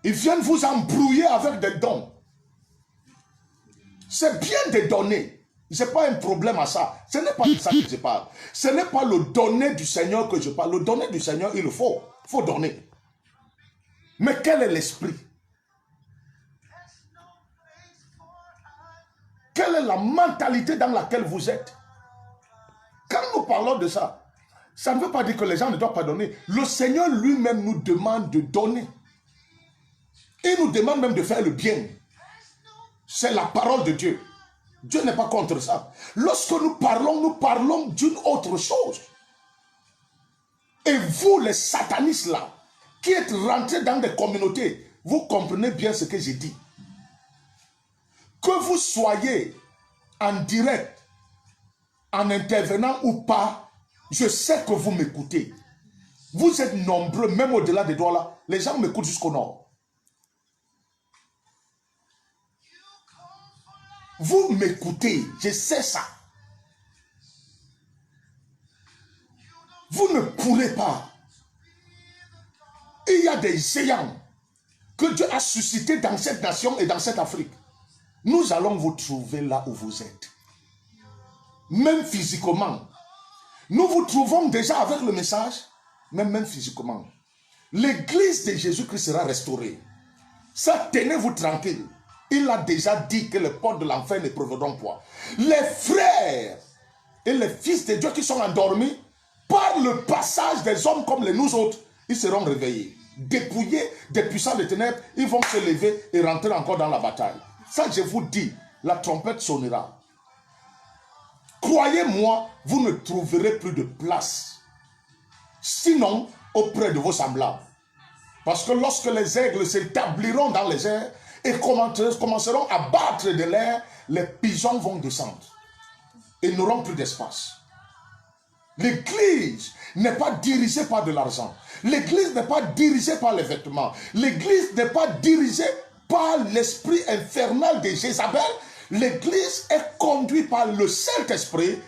Ils viennent vous embrouiller avec des dons. C'est bien de donner. Ce n'est pas un problème à ça. Ce n'est pas de ça que je parle. Ce n'est pas le donner du Seigneur que je parle. Le donner du Seigneur, il le faut. Il faut donner. Mais quel est l'esprit? Quelle est la mentalité dans laquelle vous êtes? Quand nous parlons de ça, ça ne veut pas dire que les gens ne doivent pas donner. Le Seigneur lui-même nous demande de donner. Il nous demande même de faire le bien. C'est la parole de Dieu. Dieu n'est pas contre ça. Lorsque nous parlons d'une autre chose. Et vous, les satanistes là, qui êtes rentrés dans des communautés, vous comprenez bien ce que j'ai dit. Que vous soyez en direct, en intervenant ou pas, je sais que vous m'écoutez. Vous êtes nombreux, même au-delà des doigts là. Les gens m'écoutent jusqu'au nord. Vous m'écoutez, je sais ça. Vous ne pourrez pas. Il y a des géants que Dieu a suscités dans cette nation et dans cette Afrique. Nous allons vous trouver là où vous êtes. Même physiquement. Nous vous trouvons déjà avec le message, même physiquement. L'église de Jésus-Christ sera restaurée. Ça, tenez-vous tranquille. Il a déjà dit que les portes de l'enfer ne prévaudront pas. Les frères et les fils de Dieu qui sont endormis, par le passage des hommes comme les nous autres, ils seront réveillés. Dépouillés des puissants des ténèbres, ils vont se lever et rentrer encore dans la bataille. Ça, je vous dis, la trompette sonnera. Croyez-moi, vous ne trouverez plus de place. Sinon, auprès de vos semblables. Parce que lorsque les aigles s'établiront dans les airs et commenceront à battre de l'air, les pigeons vont descendre. Et n'auront plus d'espace. L'église n'est pas dirigée par de l'argent. L'église n'est pas dirigée par les vêtements. L'église n'est pas dirigée par l'esprit infernal de Jézabel. L'église est conduite par le Saint-Esprit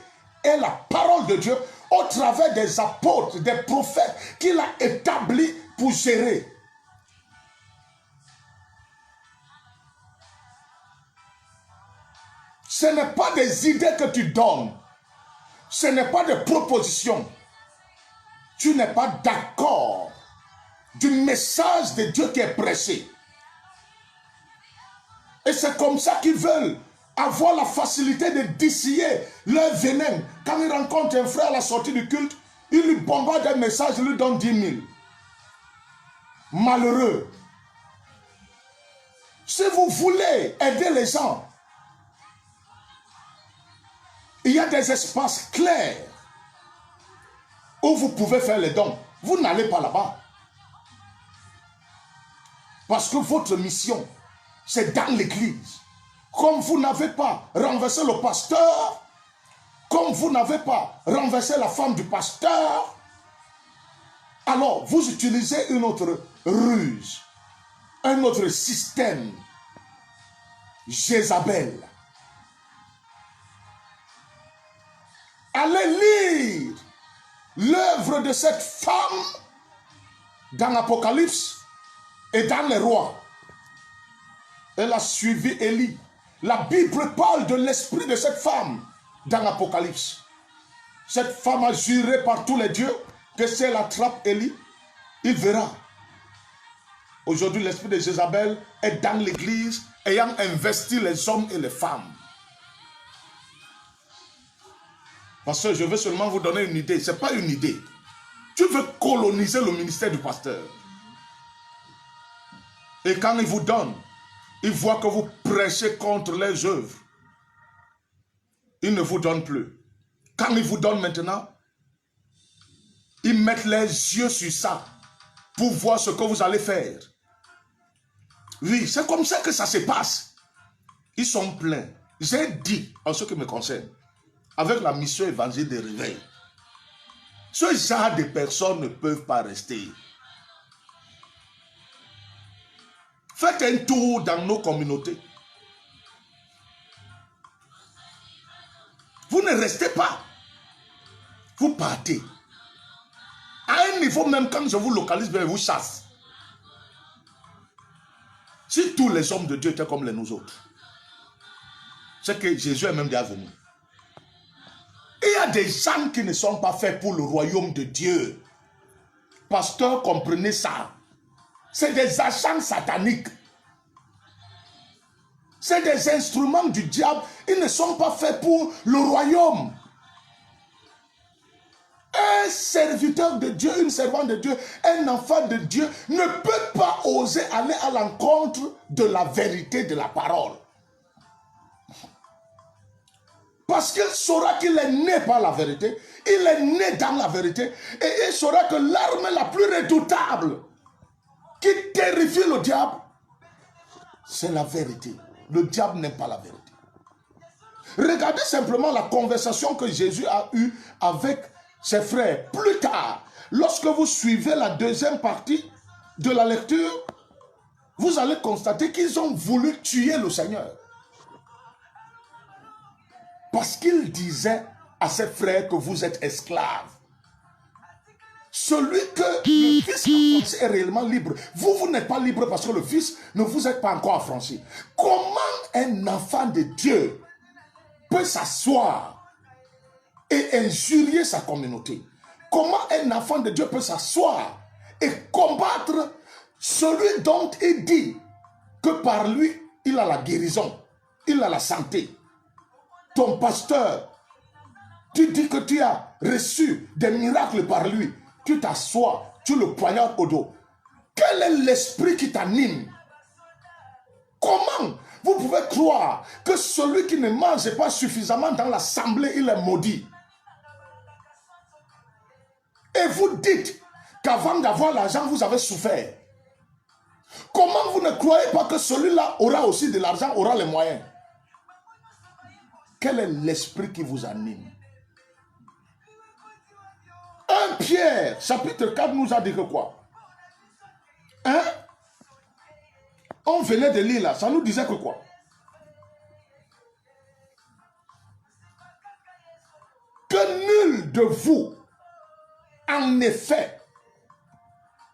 et la parole de Dieu au travers des apôtres, des prophètes qu'il a établis pour gérer. Ce n'est pas des idées que tu donnes. Ce n'est pas des propositions. Tu n'es pas d'accord du message de Dieu qui est prêché. Et c'est comme ça qu'ils veulent avoir la facilité de distiller leur venin. Quand ils rencontrent un frère à la sortie du culte, ils lui bombardent un message, ils lui donnent 10 000. Malheureux. Si vous voulez aider les gens, il y a des espaces clairs où vous pouvez faire les dons. Vous n'allez pas là-bas. Parce que votre mission, c'est dans l'église. Comme vous n'avez pas renversé le pasteur, comme vous n'avez pas renversé la femme du pasteur, alors vous utilisez une autre ruse, un autre système. Jézabel. Allez lire l'œuvre de cette femme dans l'Apocalypse et dans les rois. Elle a suivi Élie. La Bible parle de l'esprit de cette femme dans l'Apocalypse. Cette femme a juré par tous les dieux que si elle attrape Élie, il verra. Aujourd'hui, l'esprit de Jézabel est dans l'église ayant investi les hommes et les femmes. Parce que je veux seulement vous donner une idée. Ce n'est pas une idée. Tu veux coloniser le ministère du pasteur. Et quand il vous donne, il voit que vous prêchez contre les œuvres. Il ne vous donne plus. Quand il vous donne maintenant, ils mettent les yeux sur ça pour voir ce que vous allez faire. Oui, c'est comme ça que ça se passe. Ils sont pleins. J'ai dit, en ce qui me concerne, avec la mission évangile de réveil, ce genre de personnes ne peuvent pas rester. Faites un tour dans nos communautés. Vous ne restez pas. Vous partez. À un niveau, même quand je vous localise, je vous chasse. Si tous les hommes de Dieu étaient comme les nous autres, c'est que Jésus est même déjà venu. Il y a des gens qui ne sont pas faits pour le royaume de Dieu. Pasteur, comprenez ça. C'est des agents sataniques. C'est des instruments du diable. Ils ne sont pas faits pour le royaume. Un serviteur de Dieu, une servante de Dieu, un enfant de Dieu ne peut pas oser aller à l'encontre de la vérité de la parole. Parce qu'il saura qu'il est né par la vérité, il est né dans la vérité, et il saura que l'arme la plus redoutable qui terrifie le diable, c'est la vérité. Le diable n'aime pas la vérité. Regardez simplement la conversation que Jésus a eue avec ses frères. Plus tard, lorsque vous suivez la deuxième partie de la lecture, vous allez constater qu'ils ont voulu tuer le Seigneur. Parce qu'il disait à ses frères que vous êtes esclaves. Celui que le Fils est réellement libre. Vous n'êtes pas libre parce que le Fils ne vous êtes pas encore affranchi. Comment un enfant de Dieu peut s'asseoir et injurier sa communauté? Comment un enfant de Dieu peut s'asseoir et combattre celui dont il dit que par lui, il a la guérison, il a la santé? Ton pasteur, tu dis que tu as reçu des miracles par lui. Tu t'assois, tu le poignardes au dos. Quel est l'esprit qui t'anime? Comment vous pouvez croire que celui qui ne mange pas suffisamment dans l'assemblée, il est maudit? Et vous dites qu'avant d'avoir l'argent, vous avez souffert. Comment vous ne croyez pas que celui-là aura aussi de l'argent, aura les moyens? Quel est l'esprit qui vous anime? 1 Pierre, chapitre 4, nous a dit que quoi? Hein? On venait de lire là, ça nous disait que quoi? Que nul de vous, en effet,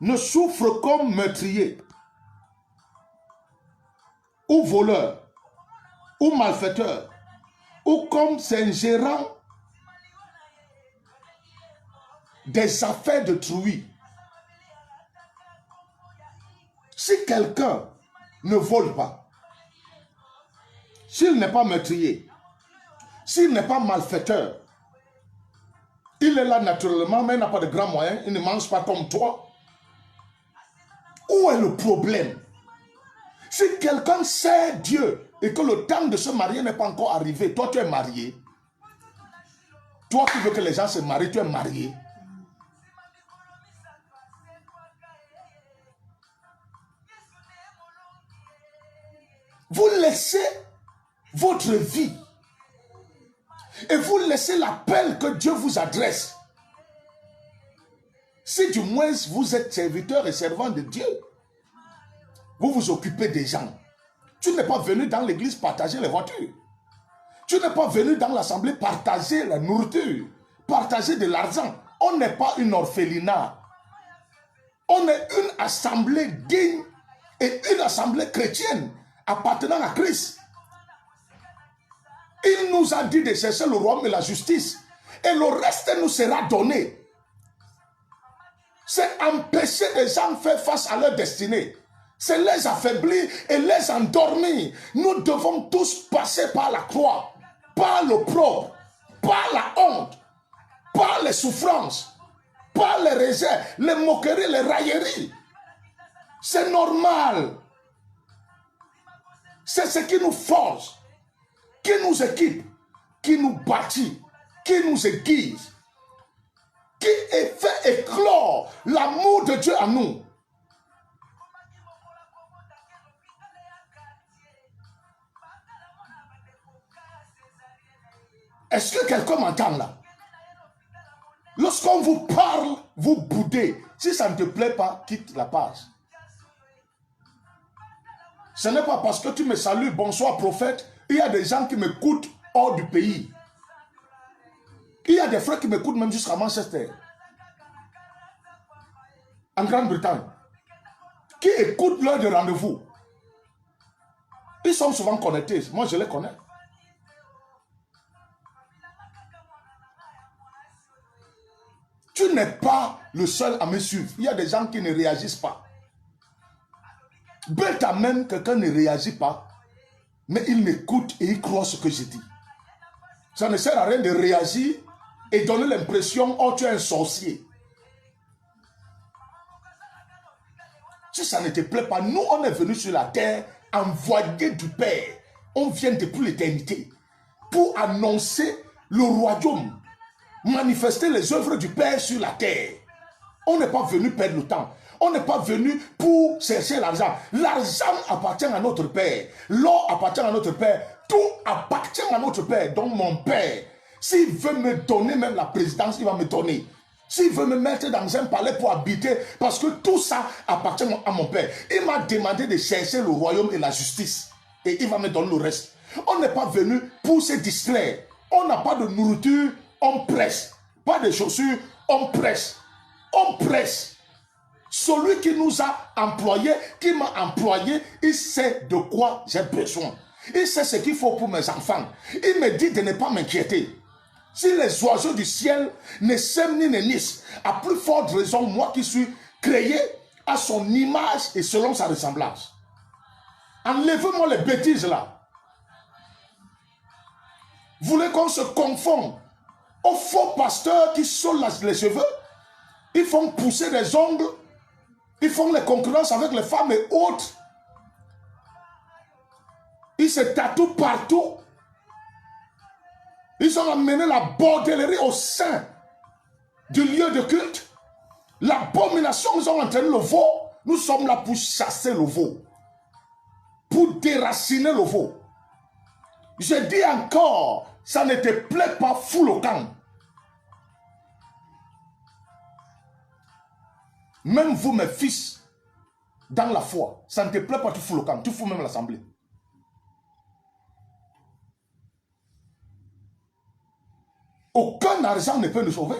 ne souffre comme meurtrier, ou voleur, ou malfaiteur, ou comme s'ingérant des affaires de trui. Si quelqu'un ne vole pas, s'il n'est pas meurtrier, s'il n'est pas malfaiteur, il est là naturellement, mais il n'a pas de grands moyens, il ne mange pas comme toi. Où est le problème? Si quelqu'un sait Dieu et que le temps de se marier n'est pas encore arrivé, toi tu es marié. Toi qui veux que les gens se marient, tu es marié. Vous laissez votre vie et vous laissez l'appel que Dieu vous adresse. Si du moins vous êtes serviteur et servant de Dieu, vous vous occupez des gens. Tu n'es pas venu dans l'église partager les voitures. Tu n'es pas venu dans l'assemblée partager la nourriture, partager de l'argent. On n'est pas une orphelinat. On est une assemblée digne et une assemblée chrétienne appartenant à Christ. Il nous a dit de chercher le royaume et la justice, et le reste nous sera donné. C'est empêcher les gens de faire face à leur destinée. C'est les affaiblir et les endormir. Nous devons tous passer par la croix, par l'opprobre, par la honte, par les souffrances, par les rejets, les moqueries, les railleries. C'est normal. C'est ce qui nous force, qui nous équipe, qui nous bâtit, qui nous aiguise, qui fait éclore l'amour de Dieu en nous. Est-ce que quelqu'un m'entend là? Lorsqu'on vous parle, vous boudez. Si ça ne te plaît pas, quitte la page. Ce n'est pas parce que tu me salues, bonsoir prophète. Il y a des gens qui m'écoutent hors du pays. Il y a des frères qui m'écoutent même jusqu'à Manchester, en Grande-Bretagne, qui écoutent l'heure de rendez-vous. Ils sont souvent connectés. Moi, je les connais. Tu n'es pas le seul à me suivre. Il y a des gens qui ne réagissent pas. Bête à même, quelqu'un ne réagit pas, mais il m'écoute et il croit ce que je dis. Ça ne sert à rien de réagir et donner l'impression, oh, tu es un sorcier. Si ça ne te plaît pas, nous, on est venus sur la terre, envoyés du Père. On vient depuis l'éternité pour annoncer le royaume, manifester les œuvres du Père sur la terre. On n'est pas venu perdre le temps. On n'est pas venu pour chercher l'argent. L'argent appartient à notre Père. L'or appartient à notre Père. Tout appartient à notre Père. Donc mon Père, s'il veut me donner même la présidence, il va me donner. S'il veut me mettre dans un palais pour habiter, parce que tout ça appartient à mon Père. Il m'a demandé de chercher le royaume et la justice. Et il va me donner le reste. On n'est pas venu pour se distraire. On n'a pas de nourriture, on presse. Pas de chaussures, on presse. On presse. Celui qui nous a employés, qui m'a employé, il sait de quoi j'ai besoin. Il sait ce qu'il faut pour mes enfants. Il me dit de ne pas m'inquiéter. Si les oiseaux du ciel ne sèment ni ne nissent, à plus forte raison, moi qui suis créé à son image et selon sa ressemblance. Enlevez-moi les bêtises là. Vous voulez qu'on se confonde aux faux pasteurs qui sont les cheveux? Ils font pousser des ongles. Ils font les concurrences avec les femmes et autres. Ils se tatouent partout. Ils ont amené la bordellerie au sein du lieu de culte. L'abomination, ils ont entraîné le veau. Nous sommes là pour chasser le veau. Pour déraciner le veau. Je dis encore, ça ne te plaît pas, fous le camp. Même vous, mes fils, dans la foi, ça ne te plaît pas, tu fous le camp, tu fous même l'assemblée. Aucun argent ne peut nous sauver.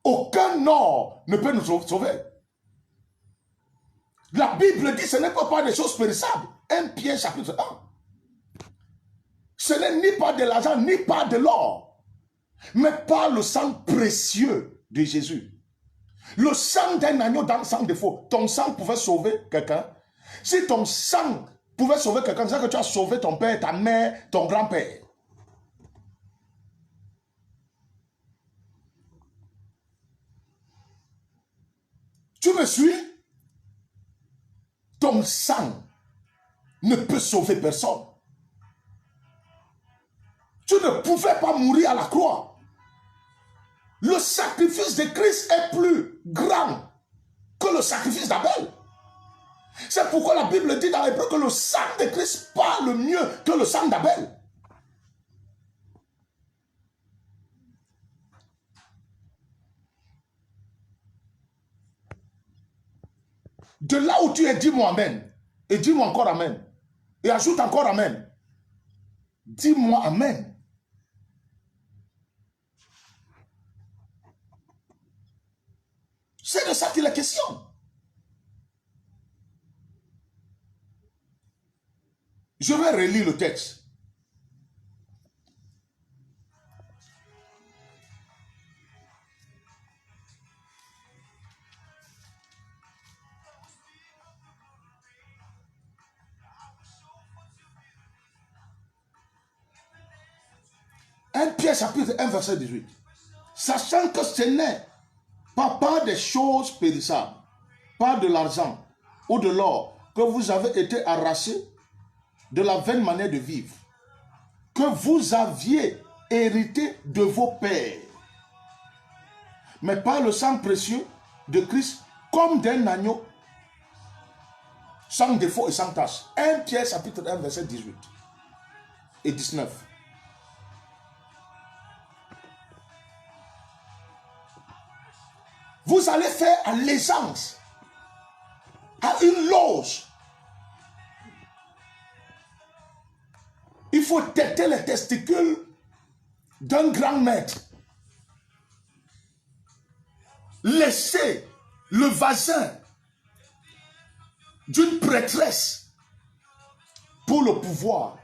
Aucun or ne peut nous sauver. La Bible dit que ce n'est pas des choses périssables. 1 Pierre chapitre 1. Ce n'est ni pas de l'argent, ni pas de l'or, mais par le sang précieux de Jésus. Le sang d'un agneau dans le sang de faux. Ton sang pouvait sauver quelqu'un. Si ton sang pouvait sauver quelqu'un, c'est que tu as sauvé ton père, ta mère, ton grand-père. Tu me suis? Ton sang ne peut sauver personne. Tu ne pouvais pas mourir à la croix. Le sacrifice de Christ est plus grand que le sacrifice d'Abel. C'est pourquoi la Bible dit dans l'Hébreu que le sang de Christ parle mieux que le sang d'Abel. De là où tu es, dis-moi amen. Et dis-moi encore amen. Et ajoute encore amen. Dis-moi amen. C'est de ça qu'il est question. Je vais relire le texte. Pierre chapitre 1 verset 18. Sachant que ce n'est pas par des choses périssables, pas de l'argent ou de l'or que vous avez été arrachés de la vaine manière de vivre, que vous aviez hérité de vos pères, mais par le sang précieux de Christ, comme d'un agneau, sans défaut et sans tache. 1 Pierre chapitre 1 verset 18 et 19. Vous allez faire allégeance à une loge. Il faut têter les testicules d'un grand maître. Laissez le vagin d'une prêtresse pour le pouvoir.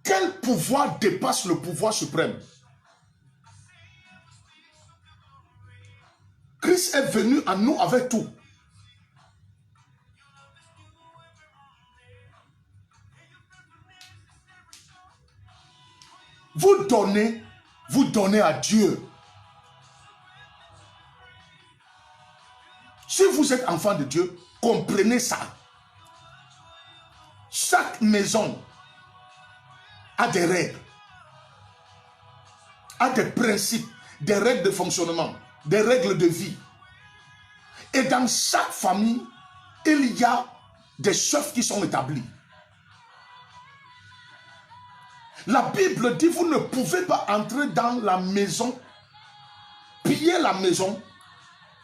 Quel pouvoir dépasse le pouvoir suprême? Christ est venu à nous avec tout. vous donnez à Dieu. Si vous êtes enfant de Dieu, comprenez ça. Chaque maison a des règles, a des principes, des règles de fonctionnement, des règles de vie. Et dans chaque famille, il y a des chefs qui sont établis. La Bible dit, vous ne pouvez pas entrer dans la maison, piller la maison,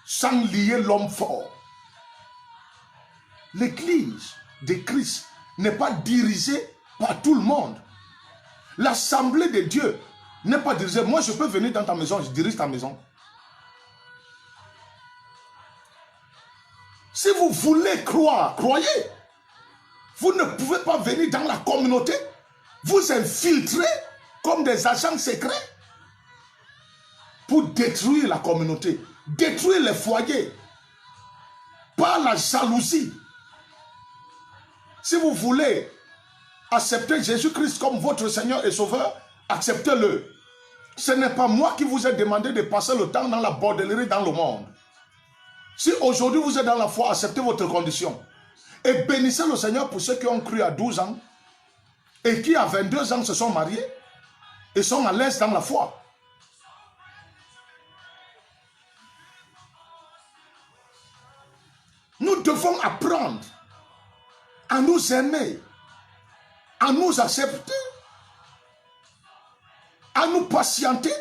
sans lier l'homme fort. L'église de Christ n'est pas dirigée par tout le monde. L'assemblée de Dieu n'est pas dirigée. Moi, je peux venir dans ta maison, je dirige ta maison. Si vous voulez croire, croyez. Vous ne pouvez pas venir dans la communauté, vous infiltrer comme des agents secrets pour détruire la communauté, détruire les foyers par la jalousie. Si vous voulez accepter Jésus-Christ comme votre Seigneur et Sauveur, acceptez-le. Ce n'est pas moi qui vous ai demandé de passer le temps dans la bordellerie dans le monde. Si aujourd'hui vous êtes dans la foi, acceptez votre condition. Et bénissez le Seigneur pour ceux qui ont cru à 12 ans et qui à 22 ans se sont mariés et sont à l'aise dans la foi. Nous devons apprendre à nous aimer, à nous accepter, à nous patienter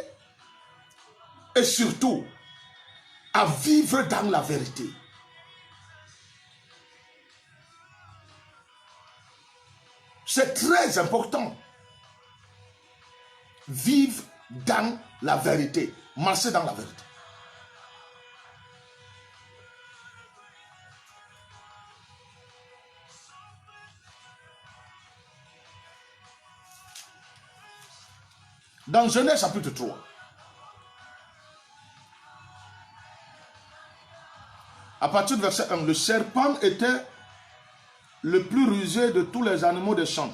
et surtout à vivre dans la vérité. C'est très important. Vivre dans la vérité, marcher dans la vérité. Dans Genèse chapitre 3, à partir du verset 1, le serpent était le plus rusé de tous les animaux des champs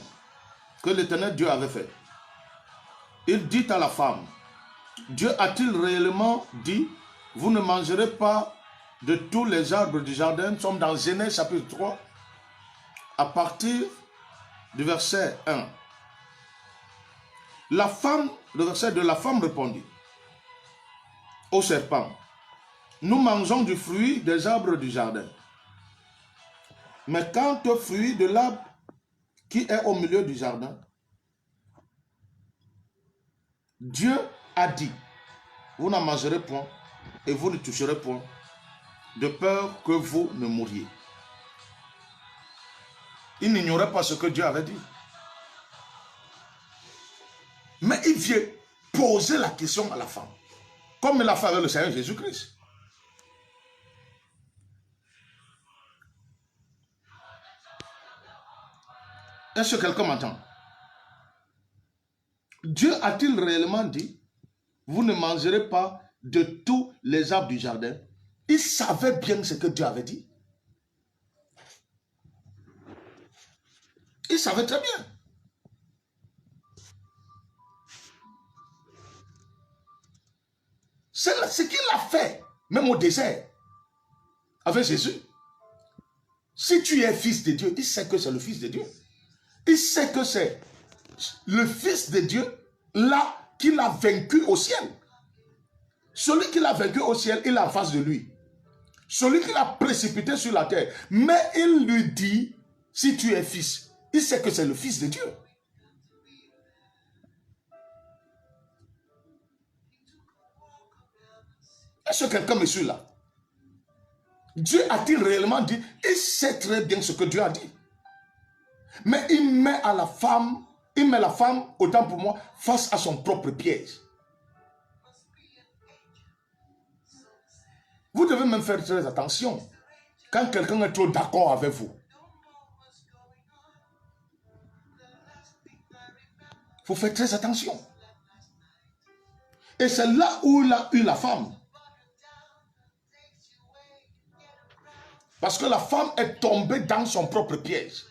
que l'Éternel Dieu avait fait. Il dit à la femme, Dieu a-t-il réellement dit, vous ne mangerez pas de tous les arbres du jardin? Nous sommes dans Genèse chapitre 3, à partir du verset 1. La femme, le verset 2, la femme répondit au serpent, nous mangeons du fruit des arbres du jardin. Mais quant au fruit de l'arbre qui est au milieu du jardin, Dieu a dit, vous n'en mangerez point et vous ne toucherez point, de peur que vous ne mouriez. Il n'ignorait pas ce que Dieu avait dit. Mais il vient poser la question à la femme, comme il l'a fait avec le Seigneur Jésus-Christ. Est-ce que quelqu'un m'entend? Dieu a-t-il réellement dit, vous ne mangerez pas de tous les arbres du jardin? Il savait bien ce que Dieu avait dit. Il savait très bien. C'est ce qu'il a fait, même au désert, avec Jésus. Si tu es fils de Dieu, il sait que c'est le fils de Dieu. Il sait que c'est le fils de Dieu, là, qu'il a vaincu au ciel. Celui qui l'a vaincu au ciel, il est en face de lui. Celui qui l'a précipité sur la terre. Mais il lui dit, si tu es fils, il sait que c'est le fils de Dieu. Est-ce que quelqu'un me suit là? Dieu a-t-il réellement dit? Il sait très bien ce que Dieu a dit. Mais il met la femme, autant pour moi, face à son propre piège. Vous devez même faire très attention quand quelqu'un est trop d'accord avec vous. Il faut faire très attention. Et c'est là où il a eu la femme. Parce que la femme est tombée dans son propre piège.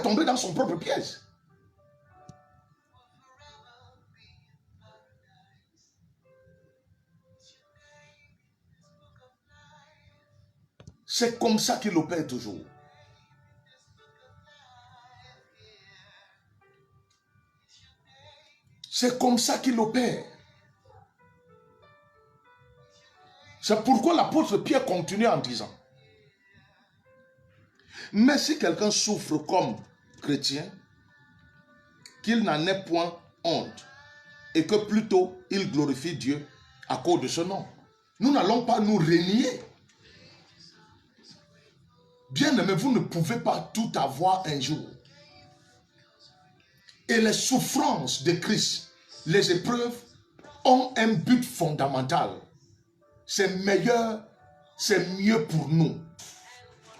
tomber dans son propre piège. C'est comme ça qu'il opère toujours. C'est comme ça qu'il opère. C'est pourquoi l'apôtre Pierre continue en disant, mais si quelqu'un souffre comme chrétien, qu'il n'en ait point honte, et que plutôt il glorifie Dieu à cause de ce nom. Nous n'allons pas nous renier. Bien-aimés, vous ne pouvez pas tout avoir un jour. Et les souffrances de Christ, les épreuves, ont un but fondamental. C'est meilleur, c'est mieux pour nous.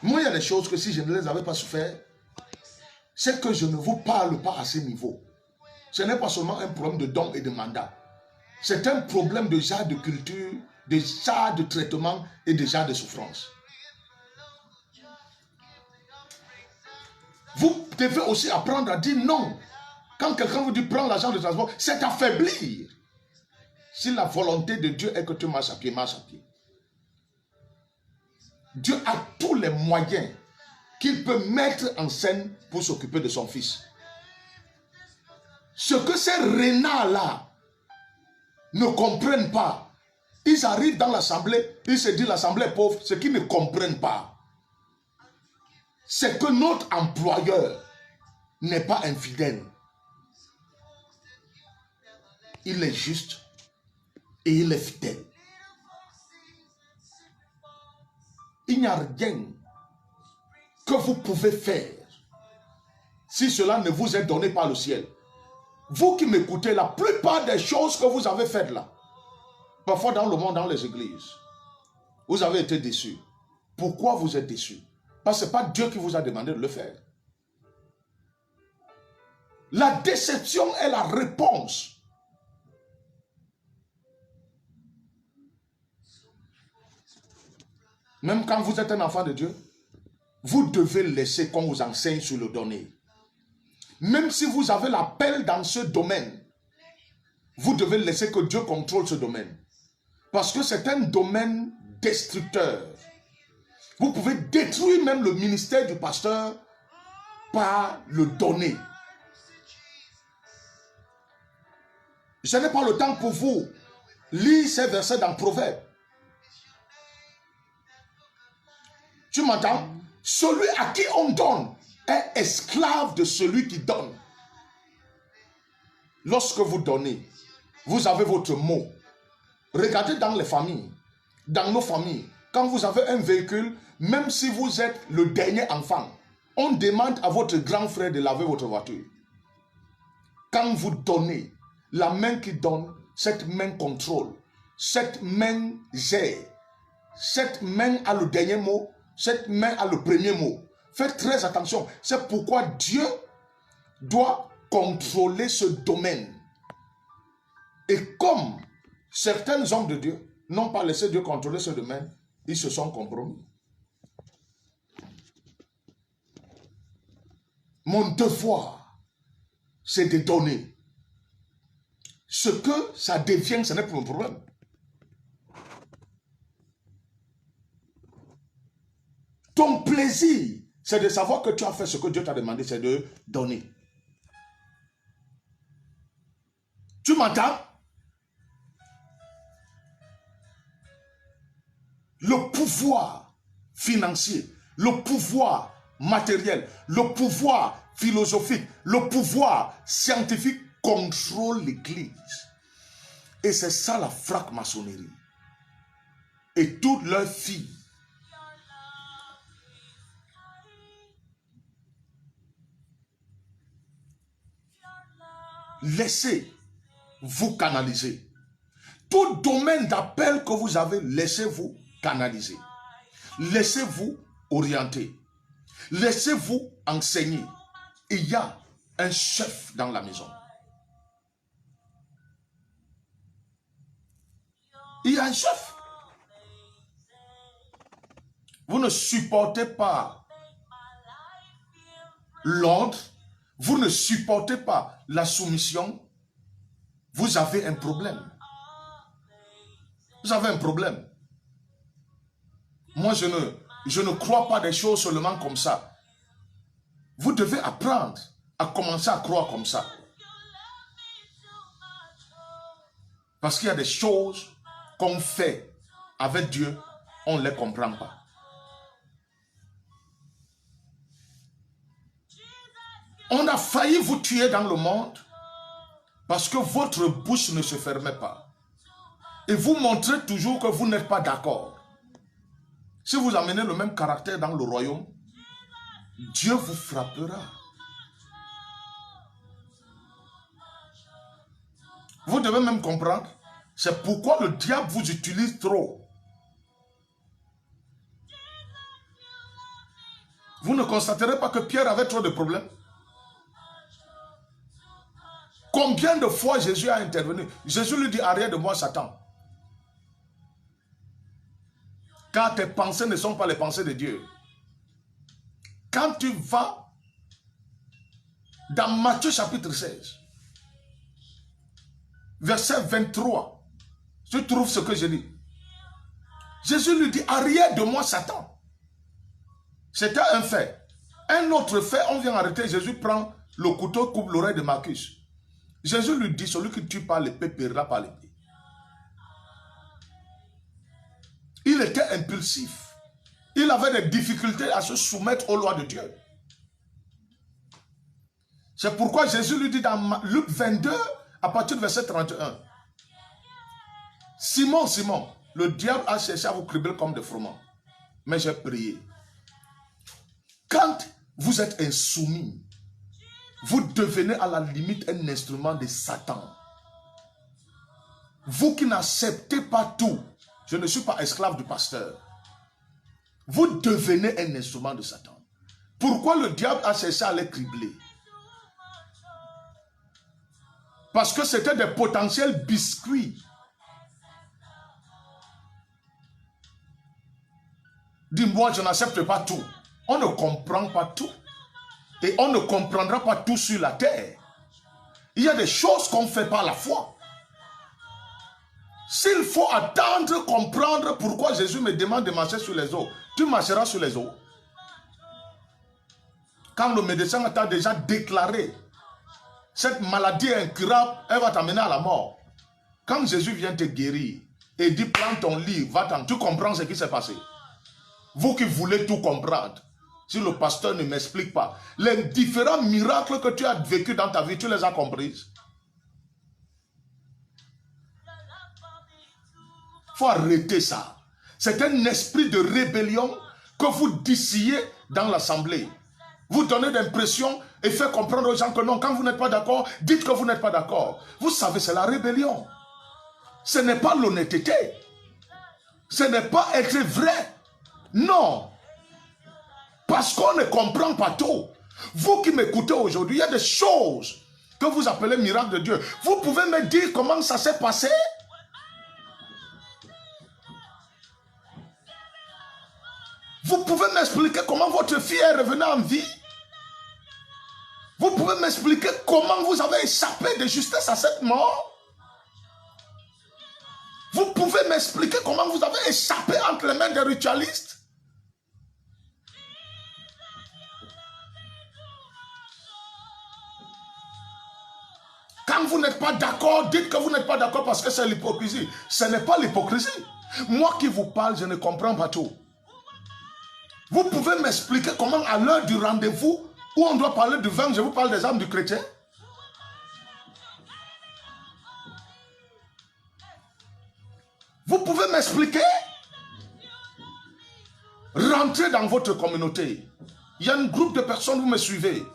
Moi, il y a des choses que si je ne les avais pas souffert, c'est que je ne vous parle pas à ce niveau. Ce n'est pas seulement un problème de don et de mandat. C'est un problème déjà de culture, déjà de traitement et déjà de souffrance. Vous devez aussi apprendre à dire non. Quand quelqu'un vous dit prends l'argent de transport, c'est affaiblir. Si la volonté de Dieu est que tu marches à pied, marche à pied. Dieu a tous les moyens qu'il peut mettre en scène pour s'occuper de son fils. Ce que ces renards-là ne comprennent pas, ils arrivent dans l'assemblée, ils se disent l'assemblée est pauvre, ce qu'ils ne comprennent pas, c'est que notre employeur n'est pas infidèle. Il est juste et il est fidèle. Il n'y a rien que vous pouvez faire si cela ne vous est donné par le ciel. Vous qui m'écoutez, la plupart des choses que vous avez faites là, parfois dans le monde, dans les églises, vous avez été déçus. Pourquoi vous êtes déçus? Parce que ce n'est pas Dieu qui vous a demandé de le faire. La déception est la réponse. Même quand vous êtes un enfant de Dieu, vous devez laisser qu'on vous enseigne sur le donner. Même si vous avez l'appel dans ce domaine, vous devez laisser que Dieu contrôle ce domaine. Parce que c'est un domaine destructeur. Vous pouvez détruire même le ministère du pasteur par le donner. Je n'ai pas le temps pour vous. Lisez ces versets dans Proverbes. Tu m'entends? Celui à qui on donne est esclave de celui qui donne. Lorsque vous donnez, vous avez votre mot. Regardez dans les familles, dans nos familles, quand vous avez un véhicule, même si vous êtes le dernier enfant, on demande à votre grand frère de laver votre voiture. Quand vous donnez, la main qui donne, cette main contrôle, cette main gère, cette main a le dernier mot, cette main a le premier mot. Faites très attention. C'est pourquoi Dieu doit contrôler ce domaine. Et comme certains hommes de Dieu n'ont pas laissé Dieu contrôler ce domaine, ils se sont compromis. Mon devoir, c'est de donner. Ce que ça devient, ce n'est pas mon problème. Ton plaisir, c'est de savoir que tu as fait ce que Dieu t'a demandé, c'est de donner. Tu m'entends? Le pouvoir financier, le pouvoir matériel, le pouvoir philosophique, le pouvoir scientifique contrôle l'Église. Et c'est ça la franc-maçonnerie. Et toutes leurs filles. Laissez-vous canaliser. Tout domaine d'appel que vous avez, laissez-vous canaliser. Laissez-vous orienter. Laissez-vous enseigner. Il y a un chef dans la maison. Il y a un chef. Vous ne supportez pas l'ordre, vous ne supportez pas la soumission, vous avez un problème. Vous avez un problème. Moi, je ne crois pas des choses seulement comme ça. Vous devez apprendre à commencer à croire comme ça. Parce qu'il y a des choses qu'on fait avec Dieu, on ne les comprend pas. On a failli vous tuer dans le monde parce que votre bouche ne se fermait pas. Et vous montrez toujours que vous n'êtes pas d'accord. Si vous amenez le même caractère dans le royaume, Dieu vous frappera. Vous devez même comprendre, c'est pourquoi le diable vous utilise trop. Vous ne constaterez pas que Pierre avait trop de problèmes? Combien de fois Jésus a intervenu? Jésus lui dit, arrête de moi, Satan. Car tes pensées ne sont pas les pensées de Dieu. Quand tu vas dans Matthieu chapitre 16, verset 23, tu trouves ce que je dis. Jésus lui dit, arrière de moi, Satan. C'était un fait. Un autre fait, on vient arrêter, Jésus prend le couteau, coupe l'oreille de Marcus. Jésus lui dit, celui qui tue par l'épée périra par l'épée. Il était impulsif. Il avait des difficultés à se soumettre aux lois de Dieu. C'est pourquoi Jésus lui dit dans Luc 22, à partir du verset 31, Simon, Simon, le diable a cherché à vous cribler comme des froment, mais j'ai prié. Quand vous êtes insoumis, vous devenez à la limite un instrument de Satan. Vous qui n'acceptez pas tout, je ne suis pas esclave du pasteur. Vous devenez un instrument de Satan. Pourquoi le diable a cherché à les cribler? Parce que c'était des potentiels biscuits. Dis-moi, je n'accepte pas tout. On ne comprend pas tout. Et on ne comprendra pas tout sur la terre. Il y a des choses qu'on fait par la foi. S'il faut attendre, comprendre pourquoi Jésus me demande de marcher sur les eaux, tu marcheras sur les eaux. Quand le médecin t'a déjà déclaré, cette maladie est incurable, elle va t'amener à la mort. Quand Jésus vient te guérir et dit prends ton lit, va-t'en, tu comprends ce qui s'est passé. Vous qui voulez tout comprendre, si le pasteur ne m'explique pas, les différents miracles que tu as vécus dans ta vie, tu les as comprises. Il faut arrêter ça. C'est un esprit de rébellion que vous distillez dans l'assemblée. Vous donnez l'impression et faites comprendre aux gens que non, quand vous n'êtes pas d'accord, dites que vous n'êtes pas d'accord. Vous savez, c'est la rébellion. Ce n'est pas l'honnêteté. Ce n'est pas être vrai. Non. Parce qu'on ne comprend pas tout. Vous qui m'écoutez aujourd'hui, il y a des choses que vous appelez miracle de Dieu. Vous pouvez me dire comment ça s'est passé? Vous pouvez m'expliquer comment votre fille est revenue en vie? Vous pouvez m'expliquer comment vous avez échappé de justesse à cette mort? Vous pouvez m'expliquer comment vous avez échappé entre les mains des ritualistes? Quand vous n'êtes pas d'accord, dites que vous n'êtes pas d'accord parce que c'est l'hypocrisie. Ce n'est pas l'hypocrisie. Moi qui vous parle, je ne comprends pas tout. Vous pouvez m'expliquer comment à l'heure du rendez-vous, où on doit parler du vin, je vous parle des âmes du chrétien? Vous pouvez m'expliquer? Rentrez dans votre communauté. Il y a un groupe de personnes, vous me suivez.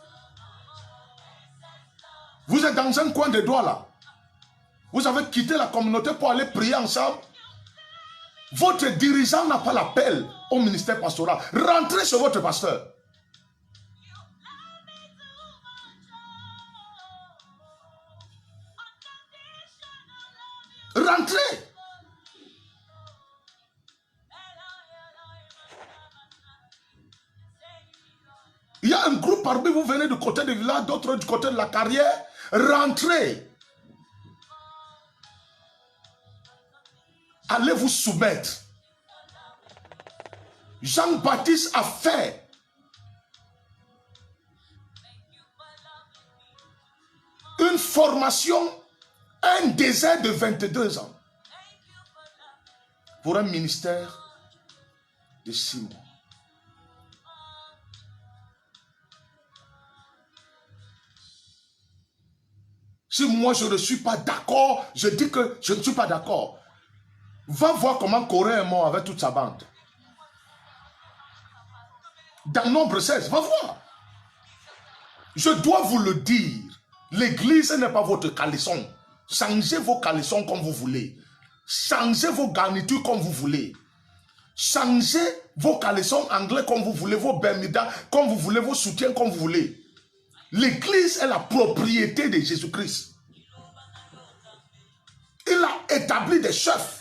Vous êtes dans un coin de doigts là. Vous avez quitté la communauté pour aller prier ensemble. Votre dirigeant n'a pas l'appel au ministère pastoral. Rentrez chez votre pasteur. Rentrez. Il y a un groupe parmi vous venez du côté du village, d'autres du côté de la carrière. Rentrez. Allez vous soumettre. Jean-Baptiste a fait une formation, un désert de 22 ans pour un ministère de 6 mois. Si moi je ne suis pas d'accord, je dis que je ne suis pas d'accord. Va voir comment Corée est mort avec toute sa bande. Dans Nombre 16, va voir. Je dois vous le dire. L'église n'est pas votre caleçon. Changez vos caleçons comme vous voulez. Changez vos garnitures comme vous voulez. Changez vos caleçons anglais comme vous voulez, vos bermudas comme vous voulez, vos soutiens comme vous voulez. L'église est la propriété de Jésus-Christ. Il a établi des chefs.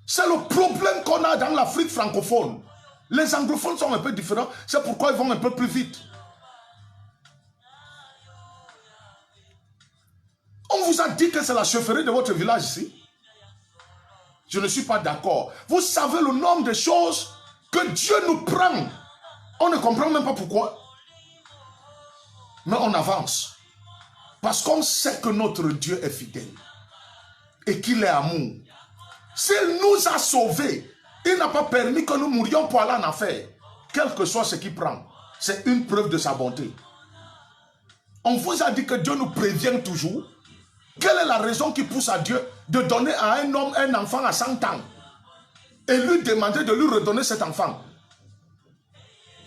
C'est le problème qu'on a dans l'Afrique francophone. Les anglophones sont un peu différents, c'est pourquoi ils vont un peu plus vite. On vous a dit que c'est la chefferie de votre village ici. Je ne suis pas d'accord. Vous savez le nombre de choses que Dieu nous prend. On ne comprend même pas pourquoi. Mais on avance. Parce qu'on sait que notre Dieu est fidèle. Et qu'il est amour. S'il nous a sauvés, il n'a pas permis que nous mourions pour aller en enfer. Quel que soit ce qu'il prend. C'est une preuve de sa bonté. On vous a dit que Dieu nous prévient toujours. Quelle est la raison qui pousse à Dieu de donner à un homme un enfant à 100 ans et lui demander de lui redonner cet enfant?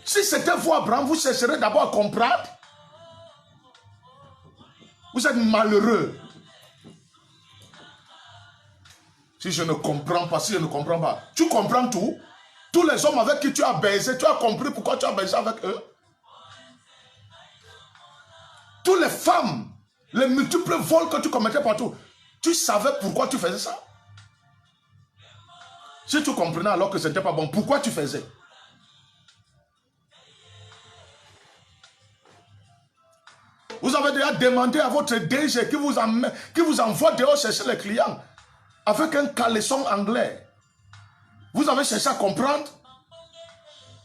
Si c'était vous, Abraham, vous chercherez d'abord à comprendre. Vous êtes malheureux. Si je ne comprends pas, si je ne comprends pas, tu comprends tout. Tous les hommes avec qui tu as baisé, tu as compris pourquoi tu as baisé avec eux. Toutes les femmes, les multiples vols que tu commettais partout, tu savais pourquoi tu faisais ça? Si tu comprenais alors que ce n'était pas bon, pourquoi tu faisais? Vous avez déjà demandé à votre DG qui vous envoie dehors chercher les clients avec un caleçon anglais. Vous avez cherché à comprendre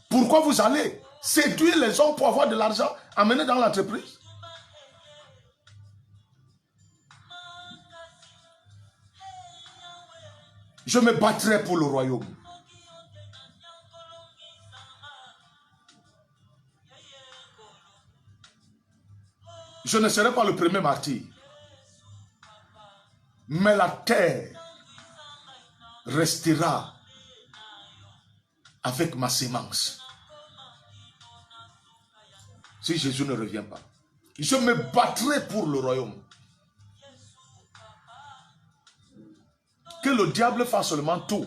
pourquoi vous allez séduire les hommes pour avoir de l'argent amené dans l'entreprise. Je me battrai pour le royaume. Je ne serai pas le premier martyr. Mais la terre restera avec ma sémence. Si Jésus ne revient pas. Je me battrai pour le royaume. Que le diable fasse seulement tout.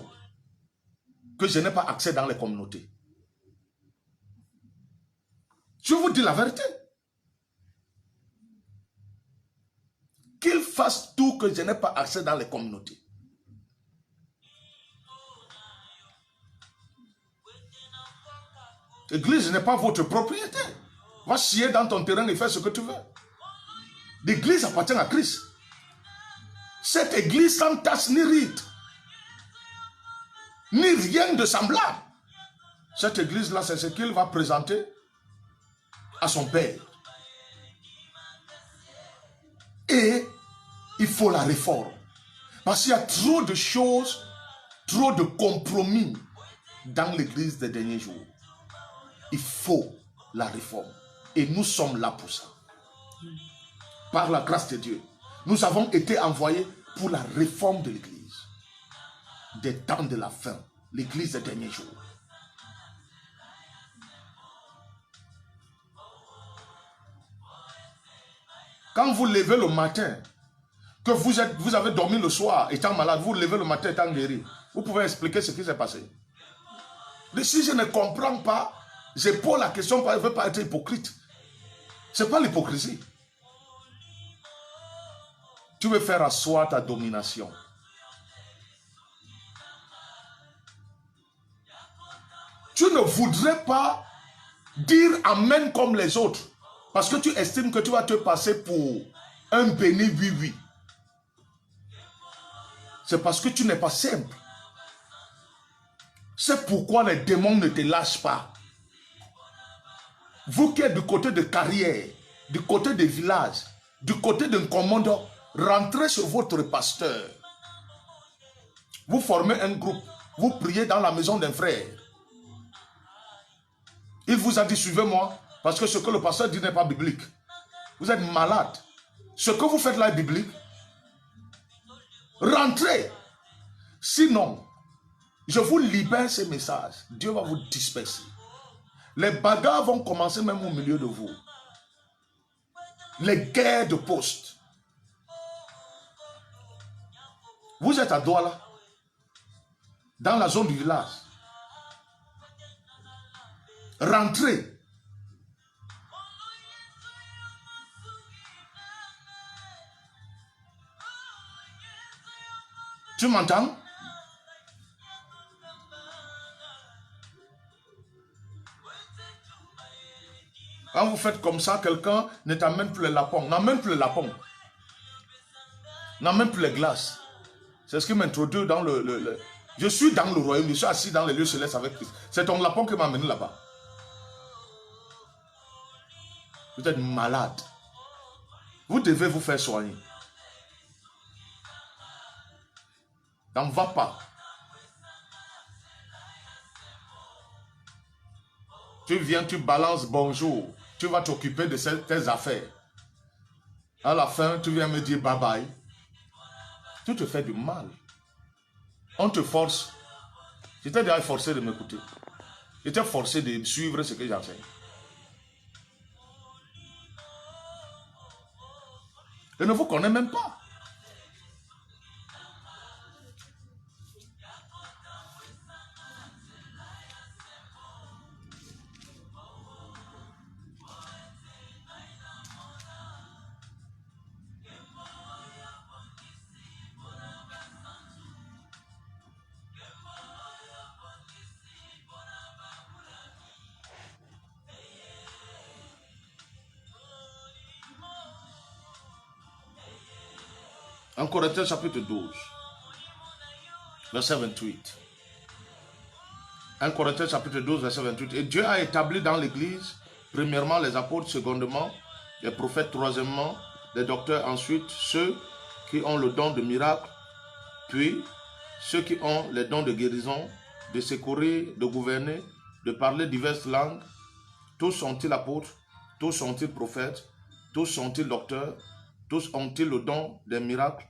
Que je n'ai pas accès dans les communautés. Je vous dis la vérité. Qu'il fasse tout que je n'ai pas accès dans les communautés. L'église n'est pas votre propriété. Va chier dans ton terrain et faire ce que tu veux. L'église appartient à Christ. Cette église sans tache ni rite, ni rien de semblable. Cette église-là, c'est ce qu'il va présenter à son Père. Et il faut la réforme. Parce qu'il y a trop de choses, trop de compromis dans l'église des derniers jours. Il faut la réforme. Et nous sommes là pour ça. Par la grâce de Dieu. Nous avons été envoyés pour la réforme de l'église. Des temps de la fin. L'église des derniers jours. Quand vous levez le matin, que vous avez dormi le soir étant malade, vous levez le matin étant guéri, vous pouvez expliquer ce qui s'est passé. Mais si je ne comprends pas, je pose la question, je ne veux pas être hypocrite. Ce n'est pas l'hypocrisie. Tu veux faire asseoir ta domination. Tu ne voudrais pas dire amen comme les autres. Parce que tu estimes que tu vas te passer pour un béni oui. C'est parce que tu n'es pas simple. C'est pourquoi les démons ne te lâchent pas. Vous qui êtes du côté de carrière, du côté des villages, du côté d'un commandant, rentrez chez votre pasteur. Vous formez un groupe. Vous priez dans la maison d'un frère. Il vous a dit, suivez-moi, parce que ce que le pasteur dit n'est pas biblique. Vous êtes malade. Ce que vous faites là est biblique. Rentrez. Sinon, je vous libère ces messages. Dieu va vous disperser. Les bagarres vont commencer même au milieu de vous. Les guerres de poste. Vous êtes à Douala, dans la zone du village. Rentrez. Tu m'entends? Quand vous faites comme ça, quelqu'un ne t'amène plus les lapons. N'amène plus les lapons. N'amène plus les glaces. C'est ce qui m'introduit dans le... Je suis dans le royaume, je suis assis dans les lieux célestes avec Christ. C'est ton lapon qui m'a amené là-bas. Vous êtes malade. Vous devez vous faire soigner. N'en va pas. Tu viens, tu balances bonjour. Tu vas t'occuper de tes affaires. À la fin, tu viens me dire bye bye. Tu te fais du mal. On te force. J'étais déjà forcé de m'écouter. J'étais forcé de suivre ce que j'enseigne. Je ne vous connais même pas. En Corinthiens chapitre 12, verset 28. 1 Corinthiens chapitre 12, verset 28. Et Dieu a établi dans l'Église, premièrement les apôtres, secondement les prophètes, troisièmement les docteurs, ensuite ceux qui ont le don de miracle, puis ceux qui ont les dons de guérison, de secourir, de gouverner, de parler diverses langues. Tous sont-ils apôtres, tous sont-ils prophètes, tous sont-ils docteurs, tous ont-ils le don des miracles,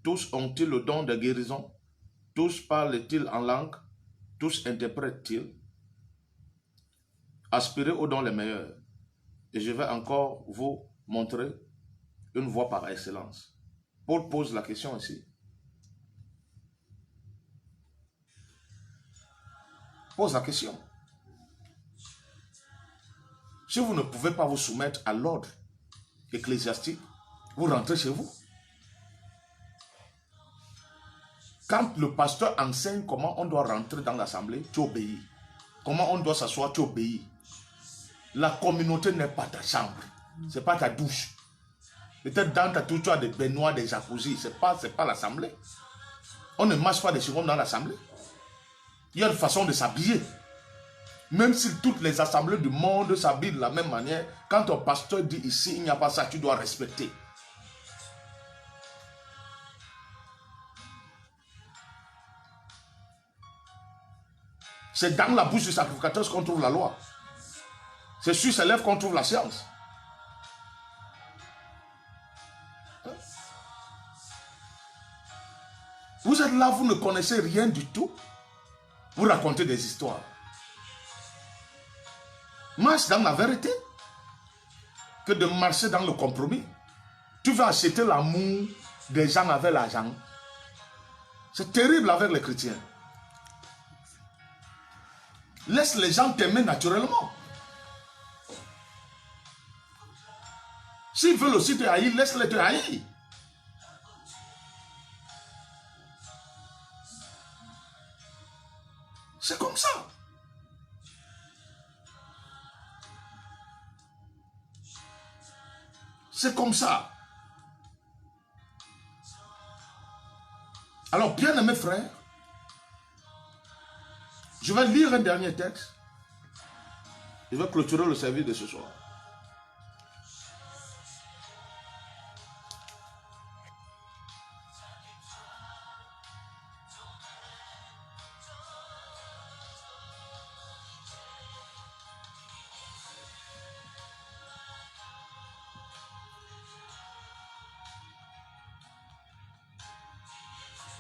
tous ont-ils le don de guérison, tous parlent-ils en langue, tous interprètent-ils. Aspirez aux dons les meilleurs. Et je vais encore vous montrer une voie par excellence. Paul pose la question ici. Pose la question. Si vous ne pouvez pas vous soumettre à l'ordre ecclésiastique, vous rentrez chez vous. Quand le pasteur enseigne comment on doit rentrer dans l'assemblée, tu obéis. Comment on doit s'asseoir, tu obéis. La communauté n'est pas ta chambre. Ce n'est pas ta douche. Peut-être dans ta douche, tu as des baignoires, des jacuzzi. Ce n'est pas l'assemblée. On ne marche pas des secondes dans l'assemblée. Il y a une façon de s'habiller. Même si toutes les assemblées du monde s'habillent de la même manière, quand ton pasteur dit ici, il n'y a pas ça, tu dois respecter. C'est dans la bouche du sacrificateur qu'on trouve la loi. C'est sur ses lèvres qu'on trouve la science. Vous êtes là, vous ne connaissez rien du tout. Vous racontez des histoires. Marche dans la vérité que de marcher dans le compromis. Tu vas acheter l'amour des gens avec l'argent. C'est terrible avec les chrétiens. Laisse les gens t'aimer naturellement. S'ils veulent aussi te haïr, laisse-les te haïr. C'est comme ça. C'est comme ça. Alors, bien aimés frères, je vais lire un dernier texte. Je vais clôturer le service de ce soir.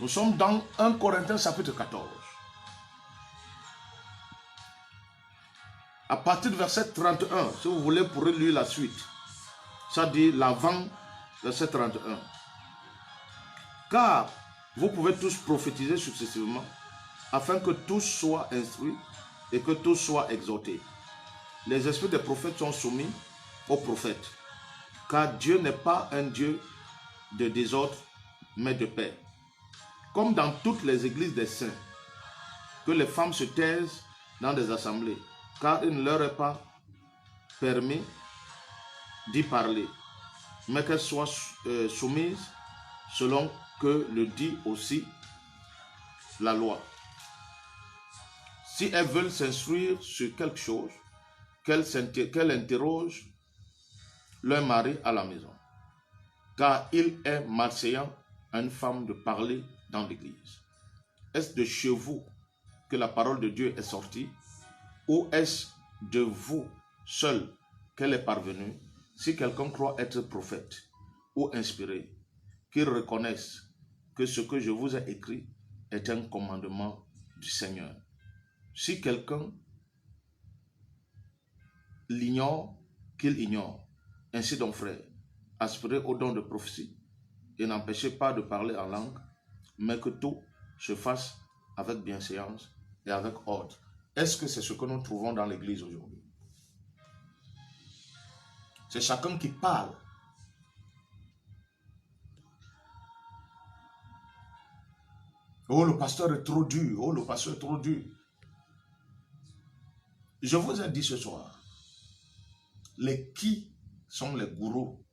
Nous sommes dans 1 Corinthiens chapitre 14. À partir du verset 31, si vous voulez, vous pourrez lire la suite. Ça dit l'avant, verset 31. Car vous pouvez tous prophétiser successivement, afin que tous soient instruits et que tous soient exhortés. Les esprits des prophètes sont soumis aux prophètes, car Dieu n'est pas un Dieu de désordre, mais de paix. Comme dans toutes les églises des saints, que les femmes se taisent dans des assemblées, car il ne leur est pas permis d'y parler, mais qu'elles soient soumises selon que le dit aussi la loi. Si elles veulent s'instruire sur quelque chose, qu'elles interrogent leur mari à la maison, car il est malséant à une femme de parler dans l'église. Est-ce de chez vous que la parole de Dieu est sortie, ou est-ce de vous seul qu'elle est parvenue? Si quelqu'un croit être prophète ou inspiré, qu'il reconnaisse que ce que je vous ai écrit est un commandement du Seigneur. Si quelqu'un l'ignore, qu'il ignore. Ainsi donc, frère, aspirez au don de prophétie et n'empêchez pas de parler en langue, mais que tout se fasse avec bienséance et avec ordre. Est-ce que c'est ce que nous trouvons dans l'église aujourd'hui? C'est chacun qui parle. Oh, le pasteur est trop dur. Oh, le pasteur est trop dur. Je vous ai dit ce soir, les qui sont les gourous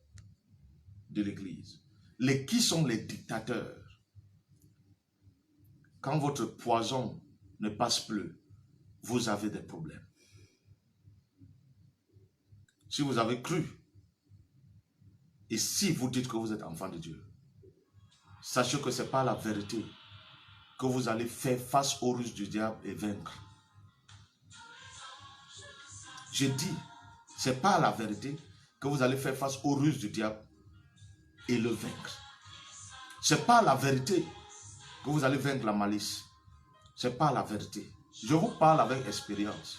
de l'église? Les qui sont les dictateurs? Quand votre poison ne passe plus, vous avez des problèmes. Si vous avez cru, et si vous dites que vous êtes enfant de Dieu, sachez que ce n'est pas la vérité que vous allez faire face aux ruses du diable et vaincre. Je dis, ce n'est pas la vérité que vous allez faire face aux ruses du diable et le vaincre. Ce n'est pas la vérité que vous allez vaincre la malice. Ce n'est pas la vérité. Je vous parle avec expérience.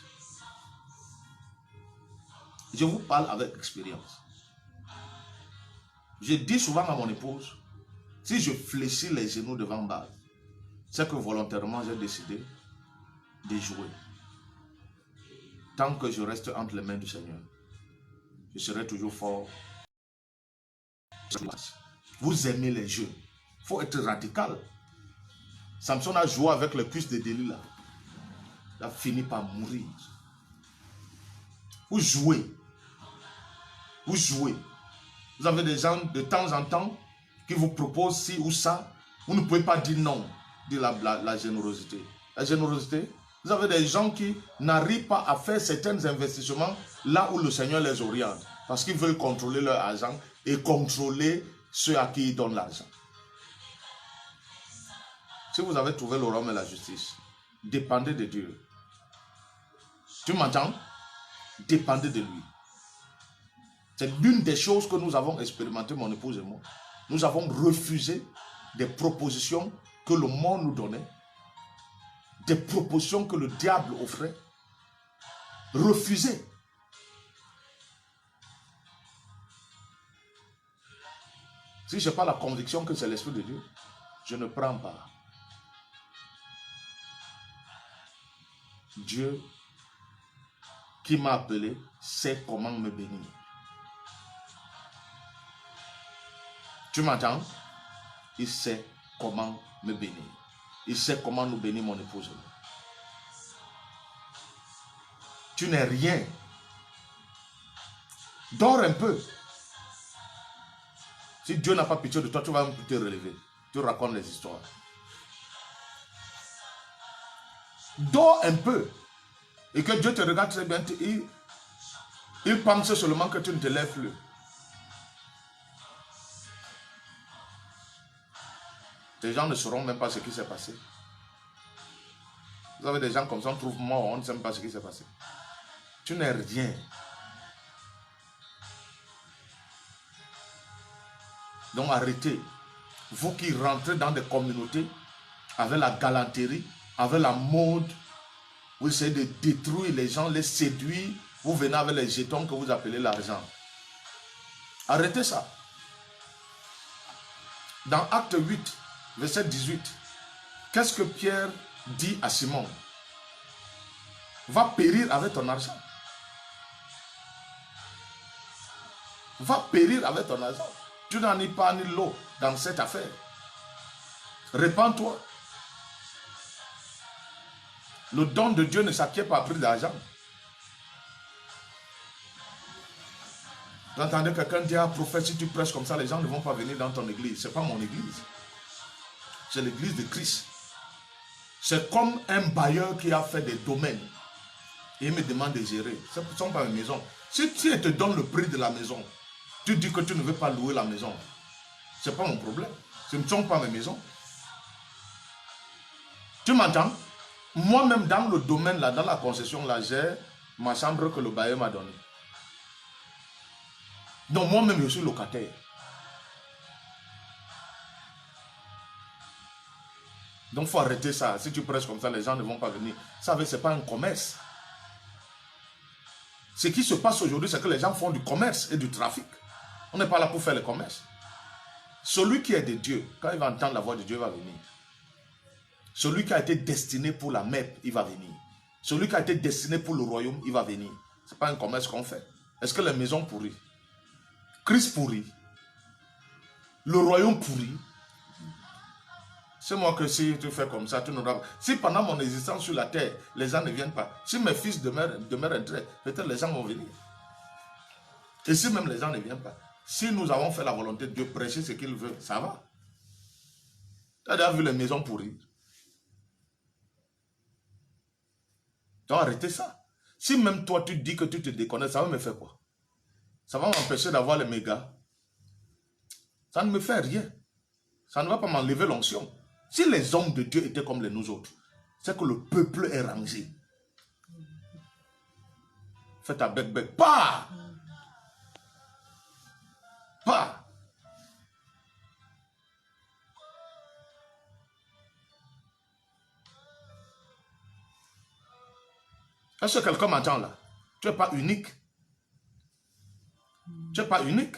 Je vous parle avec expérience. Je dis souvent à mon épouse, si je fléchis les genoux devant Baal, c'est que volontairement j'ai décidé de jouer. Tant que je reste entre les mains du Seigneur, je serai toujours fort. Vous aimez les jeux. Il faut être radical. Samson a joué avec le cuisse de Delilah. Il a fini par mourir. Vous jouez. Vous jouez. Vous avez des gens de temps en temps qui vous proposent ci ou ça. Vous ne pouvez pas dire non de la générosité. La générosité, vous avez des gens qui n'arrivent pas à faire certains investissements là où le Seigneur les oriente. Parce qu'ils veulent contrôler leur argent et contrôler ceux à qui ils donnent l'argent. Si vous avez trouvé le royaume et la justice, dépendez de Dieu. Tu m'entends? Dépendez de lui. C'est l'une des choses que nous avons expérimentées, mon épouse et moi. Nous avons refusé des propositions que le monde nous donnait, des propositions que le diable offrait. Refusé. Si je n'ai pas la conviction que c'est l'Esprit de Dieu, je ne prends pas. Dieu qui m'a appelé sait comment me bénir. Tu m'entends? Il sait comment me bénir. Il sait comment nous bénir, mon épouse. Tu n'es rien. Dors un peu. Si Dieu n'a pas pitié de toi, tu vas même te relever. Tu racontes les histoires. Dors un peu. Et que Dieu te regarde très bien. Il pense seulement que tu ne te lèves plus. Les gens ne sauront même pas ce qui s'est passé. Vous avez des gens comme ça, on trouve mort, on ne sait même pas ce qui s'est passé. Tu n'es rien. Donc arrêtez. Vous qui rentrez dans des communautés avec la galanterie, avec la mode, vous essayez de détruire les gens, les séduire, vous venez avec les jetons que vous appelez l'argent. Arrêtez ça. Dans Acte 8, verset 18, qu'est-ce que Pierre dit à Simon? Va périr avec ton argent. Va périr avec ton argent. Tu n'en es pas ni l'eau dans cette affaire. Répands-toi. Le don de Dieu ne s'acquiert pas à prix d'argent. Vous entendez quelqu'un dire, ah, prophète, si tu prêches comme ça, les gens ne vont pas venir dans ton église. Ce n'est pas mon église. C'est l'église de Christ. C'est comme un bailleur qui a fait des domaines. Et il me demande de gérer. Ce ne sont pas mes maisons. Si tu te donnes le prix de la maison, tu dis que tu ne veux pas louer la maison. Ce n'est pas mon problème. Ce ne sont pas mes maisons. Tu m'entends? Moi-même, dans le domaine, là, dans la concession, là, j'ai ma chambre que le bailleur m'a donnée. Donc, moi-même, je suis locataire. Donc, il faut arrêter ça. Si tu prêches comme ça, les gens ne vont pas venir. Ça, ce n'est pas un commerce. Ce qui se passe aujourd'hui, c'est que les gens font du commerce et du trafic. On n'est pas là pour faire le commerce. Celui qui est de Dieu, quand il va entendre la voix de Dieu, il va venir. Celui qui a été destiné pour la MEP, il va venir. Celui qui a été destiné pour le royaume, il va venir. Ce n'est pas un commerce qu'on fait. Est-ce que les maisons pourries? Christ pourri. Le royaume pourri. C'est moi que si tu fais comme ça, tu n'auras pas. Si pendant mon existence sur la terre, les gens ne viennent pas. Si mes fils demeurent entrés, peut-être les gens vont venir. Et si même les gens ne viennent pas. Si nous avons fait la volonté de Dieu, prêcher ce qu'il veut, ça va. Tu as déjà vu les maisons pourries? Donc arrêtez ça. Si même toi tu dis que tu te déconnectes, ça va me faire quoi? Ça va m'empêcher d'avoir les mégas. Ça ne me fait rien. Ça ne va pas m'enlever l'onction. Si les hommes de Dieu étaient comme les nous autres, c'est que le peuple est rangé. Faites ta bec-bec. Pas! Pas! Est-ce que quelqu'un m'entend là? Tu n'es pas unique. Tu n'es pas unique.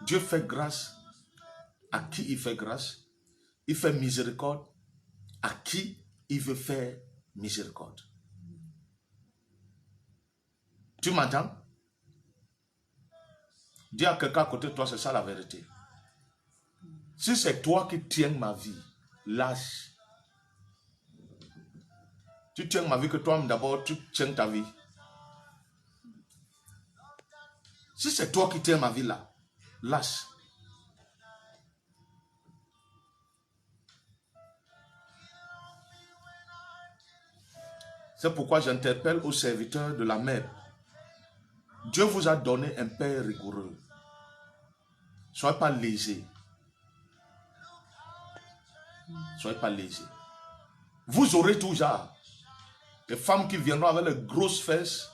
Dieu fait grâce à qui il fait grâce. Il fait miséricorde à qui il veut faire miséricorde. Tu m'entends? Dis à quelqu'un à côté de toi, c'est ça la vérité. Si c'est toi qui tiens ma vie, lâche. Tu tiens ma vie que toi d'abord, tu tiens ta vie. Si c'est toi qui tiens ma vie là, lâche. C'est pourquoi j'interpelle aux serviteurs de la mer. Dieu vous a donné un père rigoureux. Soyez pas léger. Soyez pas léger. Vous aurez tout genre. Les femmes qui viendront avec les grosses fesses,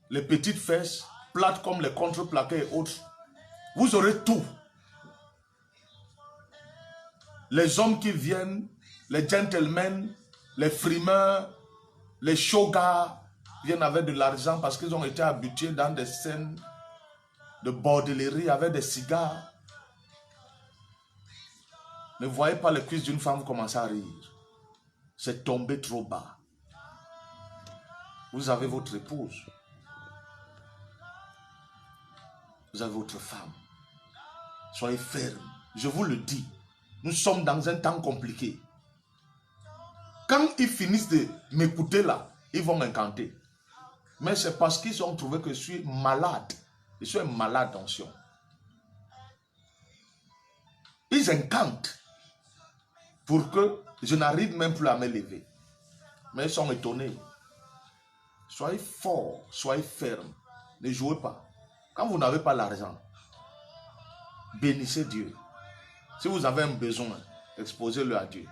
les petites fesses, plates comme les contreplaqués et autres. Vous aurez tout. Les hommes qui viennent, les gentlemen, les frimeurs, les shogas, viennent avec de l'argent parce qu'ils ont été habitués dans des scènes de bordellerie avec des cigares. Ne voyez pas les cuisses d'une femme commencer à rire. C'est tombé trop bas. Vous avez votre épouse. Vous avez votre femme. Soyez ferme. Je vous le dis. Nous sommes dans un temps compliqué. Quand ils finissent de m'écouter là, ils vont m'incanter. Mais c'est parce qu'ils ont trouvé que je suis malade. Je suis un malade d'onction. Ils incantent pour que je n'arrive même plus à me lever. Mais ils sont étonnés. Soyez fort, soyez ferme. Ne jouez pas. Quand vous n'avez pas l'argent, bénissez Dieu. Si vous avez un besoin, exposez-le à Dieu.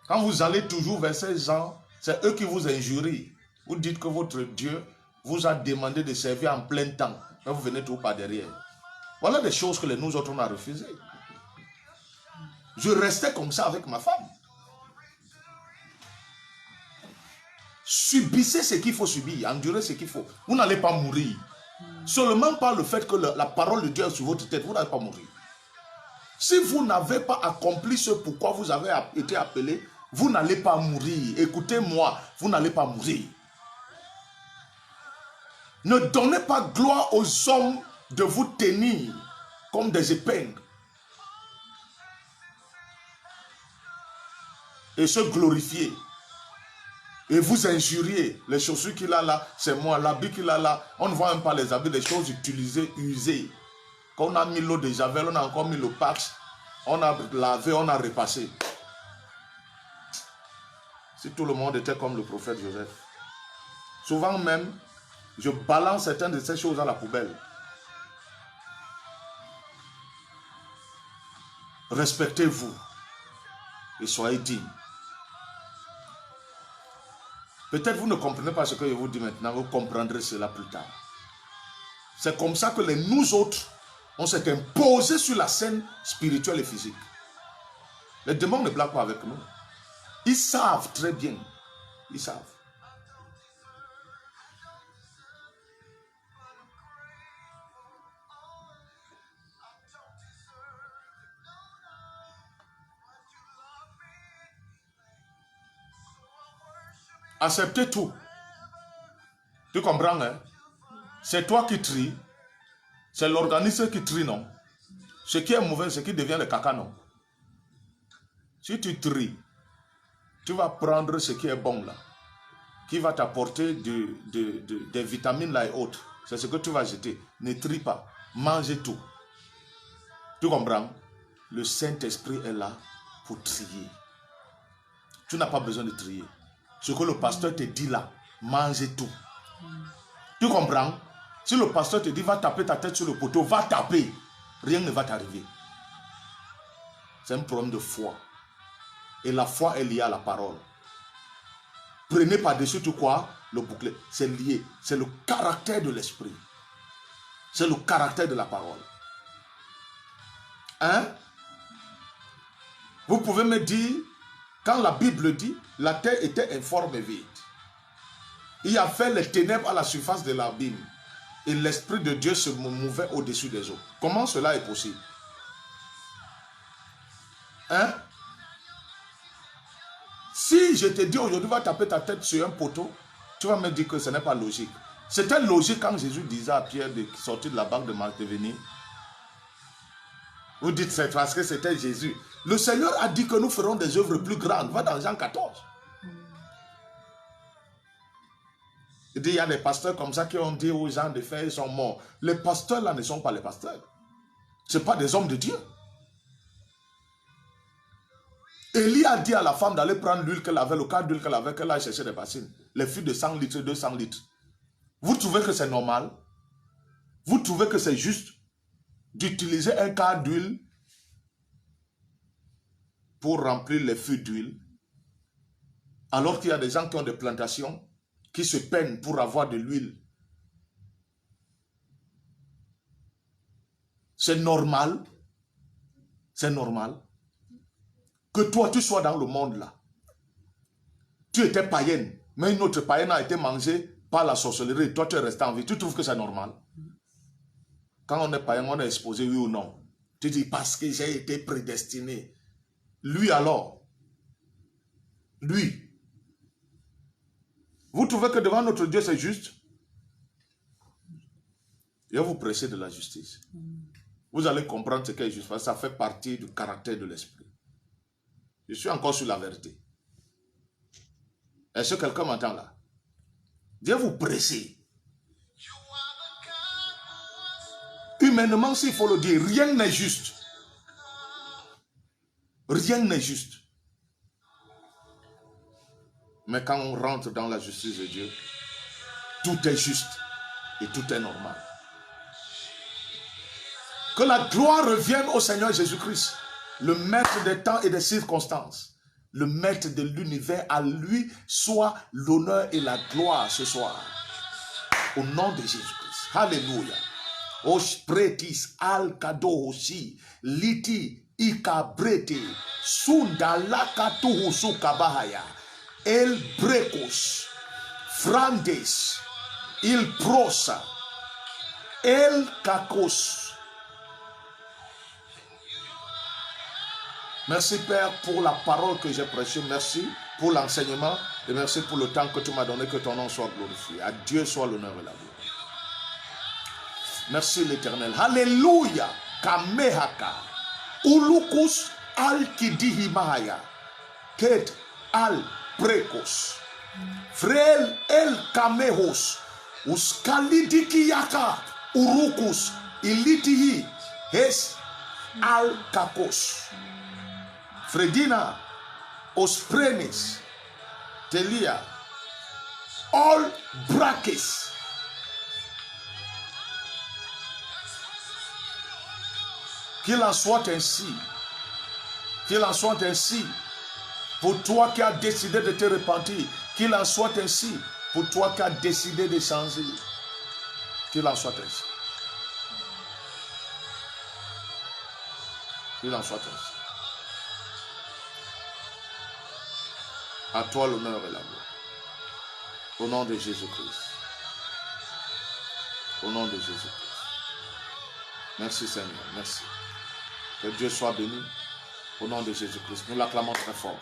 Quand vous allez toujours vers ces gens, c'est eux qui vous injurient. Vous dites que votre Dieu vous a demandé de servir en plein temps. Mais vous venez toujours par derrière. Voilà des choses que nous autres on a refusées. Je restais comme ça avec ma femme. Subissez ce qu'il faut subir, endurez ce qu'il faut. Vous n'allez pas mourir. Seulement par le fait que la parole de Dieu est sur votre tête, vous n'allez pas mourir. Si vous n'avez pas accompli ce pourquoi vous avez été appelé, vous n'allez pas mourir. Écoutez-moi, vous n'allez pas mourir. Ne donnez pas gloire aux hommes de vous tenir comme des épingles et se glorifier. Et vous injuriez. Les chaussures qu'il a là, c'est moi. L'habit qu'il a là, on ne voit même pas les habits, les choses utilisées, usées. Quand on a mis l'eau de Javel, on a encore mis le patch, on a lavé, on a repassé. Si tout le monde était comme le prophète Joseph. Souvent même, je balance certaines de ces choses à la poubelle. Respectez-vous et soyez dignes. Peut-être vous ne comprenez pas ce que je vous dis maintenant, vous comprendrez cela plus tard. C'est comme ça que nous autres, on s'est imposés sur la scène spirituelle et physique. Les démons ne blaguent pas avec nous. Ils savent très bien. Ils savent. Acceptez tout. Tu comprends, hein? C'est toi qui tries. C'est l'organisme qui trie, non? Ce qui est mauvais, ce qui devient le caca, non? Si tu tries, tu vas prendre ce qui est bon là, qui va t'apporter des vitamines là et autres. C'est ce que tu vas jeter. Ne trie pas. Mange tout. Tu comprends? Le Saint-Esprit est là pour trier. Tu n'as pas besoin de trier. Ce que le pasteur te dit là, mange tout. Tu comprends? Si le pasteur te dit va taper ta tête sur le poteau, va taper. Rien ne va t'arriver. C'est un problème de foi. Et la foi est liée à la parole. Prenez par-dessus tout quoi? Le bouclier. C'est lié. C'est le caractère de l'esprit. C'est le caractère de la parole. Hein? Vous pouvez me dire, quand la Bible dit, la terre était informe et vide. Il a fait les ténèbres à la surface de l'abîme. Et l'Esprit de Dieu se mouvait au-dessus des eaux. Comment cela est possible? Hein? Si je te dis aujourd'hui, va taper ta tête sur un poteau, tu vas me dire que ce n'est pas logique. C'était logique quand Jésus disait à Pierre de sortir de la banque de venir. Vous dites c'est parce que c'était Jésus. Le Seigneur a dit que nous ferons des œuvres plus grandes. Va dans Jean 14. Il dit, il y a des pasteurs comme ça qui ont dit aux gens de faire, ils sont morts. Les pasteurs là ne sont pas les pasteurs. Ce ne sont pas des hommes de Dieu. Élie a dit à la femme d'aller prendre l'huile qu'elle avait, le quart d'huile qu'elle avait, qu'elle a cherché des bassines. Les fûts de 100 litres, 200 litres. Vous trouvez que c'est normal? Vous trouvez que c'est juste d'utiliser un quart d'huile pour remplir les fûts d'huile? Alors qu'il y a des gens qui ont des plantations qui se peinent pour avoir de l'huile. C'est normal. C'est normal. Que toi, tu sois dans le monde là. Tu étais païenne, mais une autre païenne a été mangée par la sorcellerie. Toi, tu es resté en vie. Tu trouves que c'est normal? Quand on est païen, on est exposé, oui ou non? Tu dis, parce que j'ai été prédestiné. Lui alors? Lui? Vous trouvez que devant notre Dieu, c'est juste? Je vais vous prêcher de la justice. Vous allez comprendre ce qu'est juste, parce que ça fait partie du caractère de l'esprit. Je suis encore sur la vérité. Est-ce que quelqu'un m'entend là? Dieu vous pressez. Humainement, s'il faut le dire, rien n'est juste. Rien n'est juste. Mais quand on rentre dans la justice de Dieu, tout est juste et tout est normal. Que la gloire revienne au Seigneur Jésus-Christ, le maître des temps et des circonstances, le maître de l'univers. À lui soit l'honneur et la gloire ce soir. Au nom de Jésus-Christ. Alléluia. Ospretis al kadohosi liti ikabrete sundalakatu sukabahaya el brekos frandes il prosa el kakos. Merci Père pour la parole que j'ai prêchée. Merci pour l'enseignement et merci pour le temps que tu m'as donné. Que ton nom soit glorifié. À Dieu soit l'honneur et la gloire. Merci l'Éternel. Alléluia. Kamehaka. Ulukus al-kidihimahaya. Ket al-prekos. Frel el-kamehos. Uskalidikiyaka. Urukus ilitihi. Hes al-kakos. Fredina, Osprenis, Telia, all brackets. Qu'il en soit ainsi. Qu'il en soit ainsi. Pour toi qui as décidé de te repentir. Qu'il en soit ainsi. Pour toi qui as décidé de changer. Qu'il en soit ainsi. Qu'il en soit ainsi. À toi l'honneur et la gloire. Au nom de Jésus-Christ. Au nom de Jésus-Christ. Merci Seigneur. Merci. Que Dieu soit béni. Au nom de Jésus-Christ. Nous l'acclamons très fort.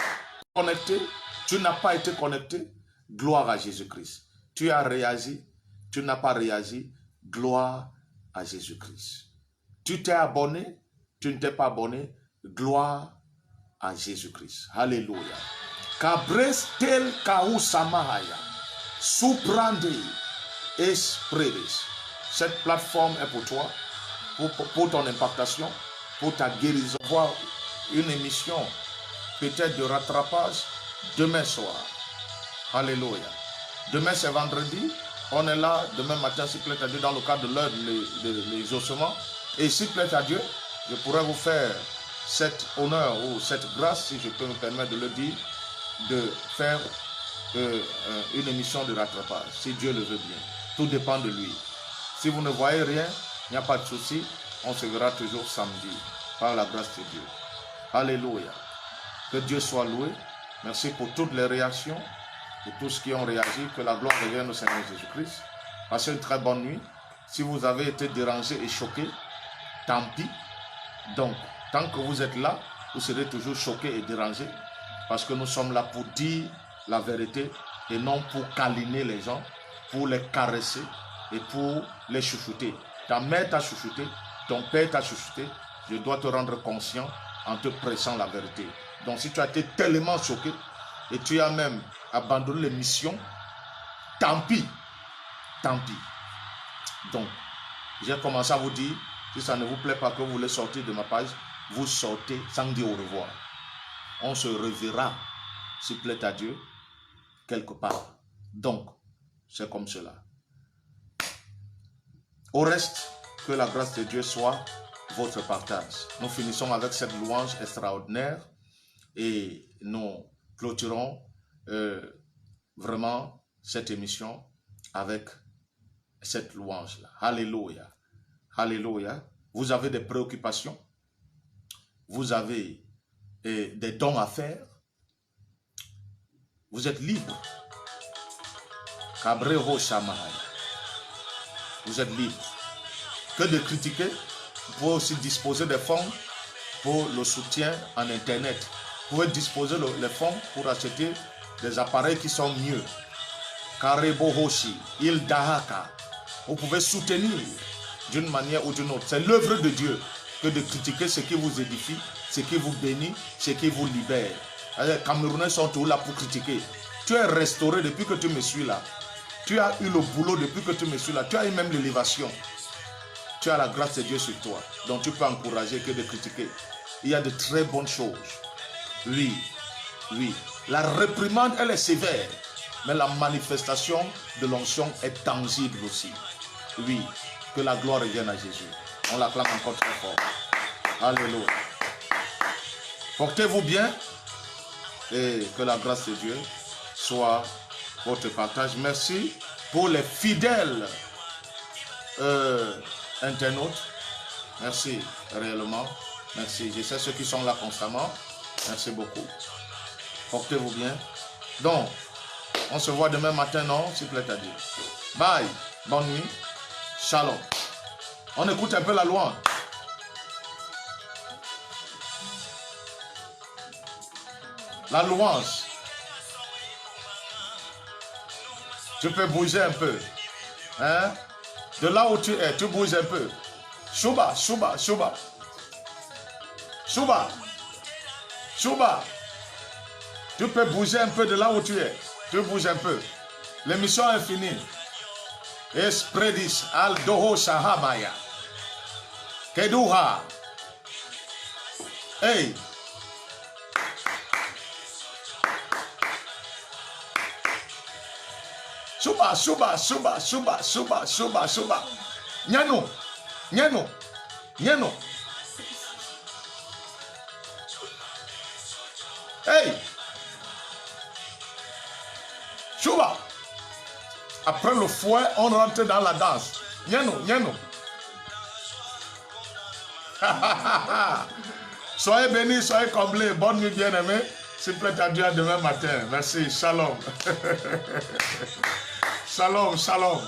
Connecté. Tu n'as pas été connecté. Gloire à Jésus-Christ. Tu as réagi. Tu n'as pas réagi. Gloire à Jésus-Christ. Tu t'es abonné. Tu ne t'es pas abonné. Gloire à Jésus-Christ. Alléluia. Cabres tel kaou samahaya, suprande espredes. Cette plateforme est pour toi, pour ton impactation, pour ta guérison. Voir une émission peut-être de rattrapage demain soir. Alléluia. Demain c'est vendredi. On est là demain matin, s'il plaît à Dieu, dans le cadre de l'heure de l'exaucement. Et s'il plaît à Dieu, je pourrais vous faire cet honneur ou cette grâce, si je peux me permettre de le dire, de faire une émission de rattrapage, si Dieu le veut bien. Tout dépend de lui. Si vous ne voyez rien, il n'y a pas de souci. On se verra toujours samedi, par la grâce de Dieu. Alléluia. Que Dieu soit loué. Merci pour toutes les réactions, pour tous ceux qui ont réagi. Que la gloire revienne au Seigneur Jésus-Christ. Passez une très bonne nuit. Si vous avez été dérangé et choqué, tant pis. Donc, tant que vous êtes là, vous serez toujours choqué et dérangé. Parce que nous sommes là pour dire la vérité et non pour câliner les gens, pour les caresser et pour les chouchouter. Ta mère t'a chouchouté, ton père t'a chouchouté. Je dois te rendre conscient en te pressant la vérité. Donc si tu as été tellement choqué et tu as même abandonné les missions, tant pis. Tant pis. Donc, j'ai commencé à vous dire, si ça ne vous plaît pas que vous voulez sortir de ma page, vous sortez sans dire au revoir. On se reverra, s'il plaît à Dieu, quelque part. Donc, c'est comme cela. Au reste, que la grâce de Dieu soit votre partage. Nous finissons avec cette louange extraordinaire et nous clôturons vraiment cette émission avec cette louange-là. Alléluia. Alléluia. Vous avez des préoccupations. Vous avez des dons à faire. Vous êtes libre. Cabreho Shamahaya. Vous êtes libre. Que de critiquer. Vous pouvez aussi disposer des fonds pour le soutien en Internet. Vous pouvez disposer les fonds pour acheter des appareils qui sont mieux. Karebo Hoshi, Il Dahaka. Vous pouvez soutenir d'une manière ou d'une autre. C'est l'œuvre de Dieu que de critiquer ce qui vous édifie, ce qui vous bénit, ce qui vous libère. Les Camerounais sont tous là pour critiquer. Tu es restauré depuis que tu me suis là. Tu as eu le boulot depuis que tu me suis là. Tu as eu même l'élévation. Tu as la grâce de Dieu sur toi. Donc tu peux encourager que de critiquer. Il y a de très bonnes choses. Oui, oui. La réprimande, elle est sévère. Mais la manifestation de l'onction est tangible aussi. Oui, que la gloire revienne à Jésus. On l'acclame encore très fort. Alléluia. Portez-vous bien et que la grâce de Dieu soit votre partage. Merci pour les fidèles internautes. Merci réellement. Merci. Je sais ceux qui sont là constamment. Merci beaucoup. Portez-vous bien. Donc, on se voit demain matin, non? S'il plaît à Dieu. Bye. Bonne nuit. Shalom. On écoute un peu la louange. La louange. Tu peux bouger un peu. Hein? De là où tu es, tu bouges un peu. Shuba, Shuba, Shuba. Shuba. Shuba. Tu peux bouger un peu de là où tu es. Tu bouges un peu. L'émission est finie. Espredis al doho shahabaya. Keduha. Hey. Shuba, Shuba, Shuba, Shuba, Shuba, Shuba, Shuba. Nyano, Nyano, Nyano. Hey. Shuba. Après le fouet, on rentre dans la danse. Nyano, Nyano. Soyez bénis, soyez comblés. Bonne nuit, bien-aimés. S'il plaît à Dieu, à demain matin. Merci. Shalom. Shalom, shalom.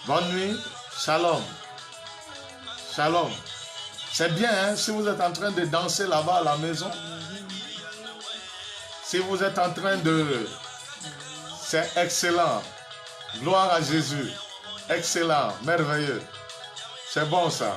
Bonne nuit. Shalom. Shalom. C'est bien, hein, si vous êtes en train de danser là-bas à la maison. Si vous êtes en train de... C'est excellent. Gloire à Jésus. Excellent. Merveilleux. C'est bon ça.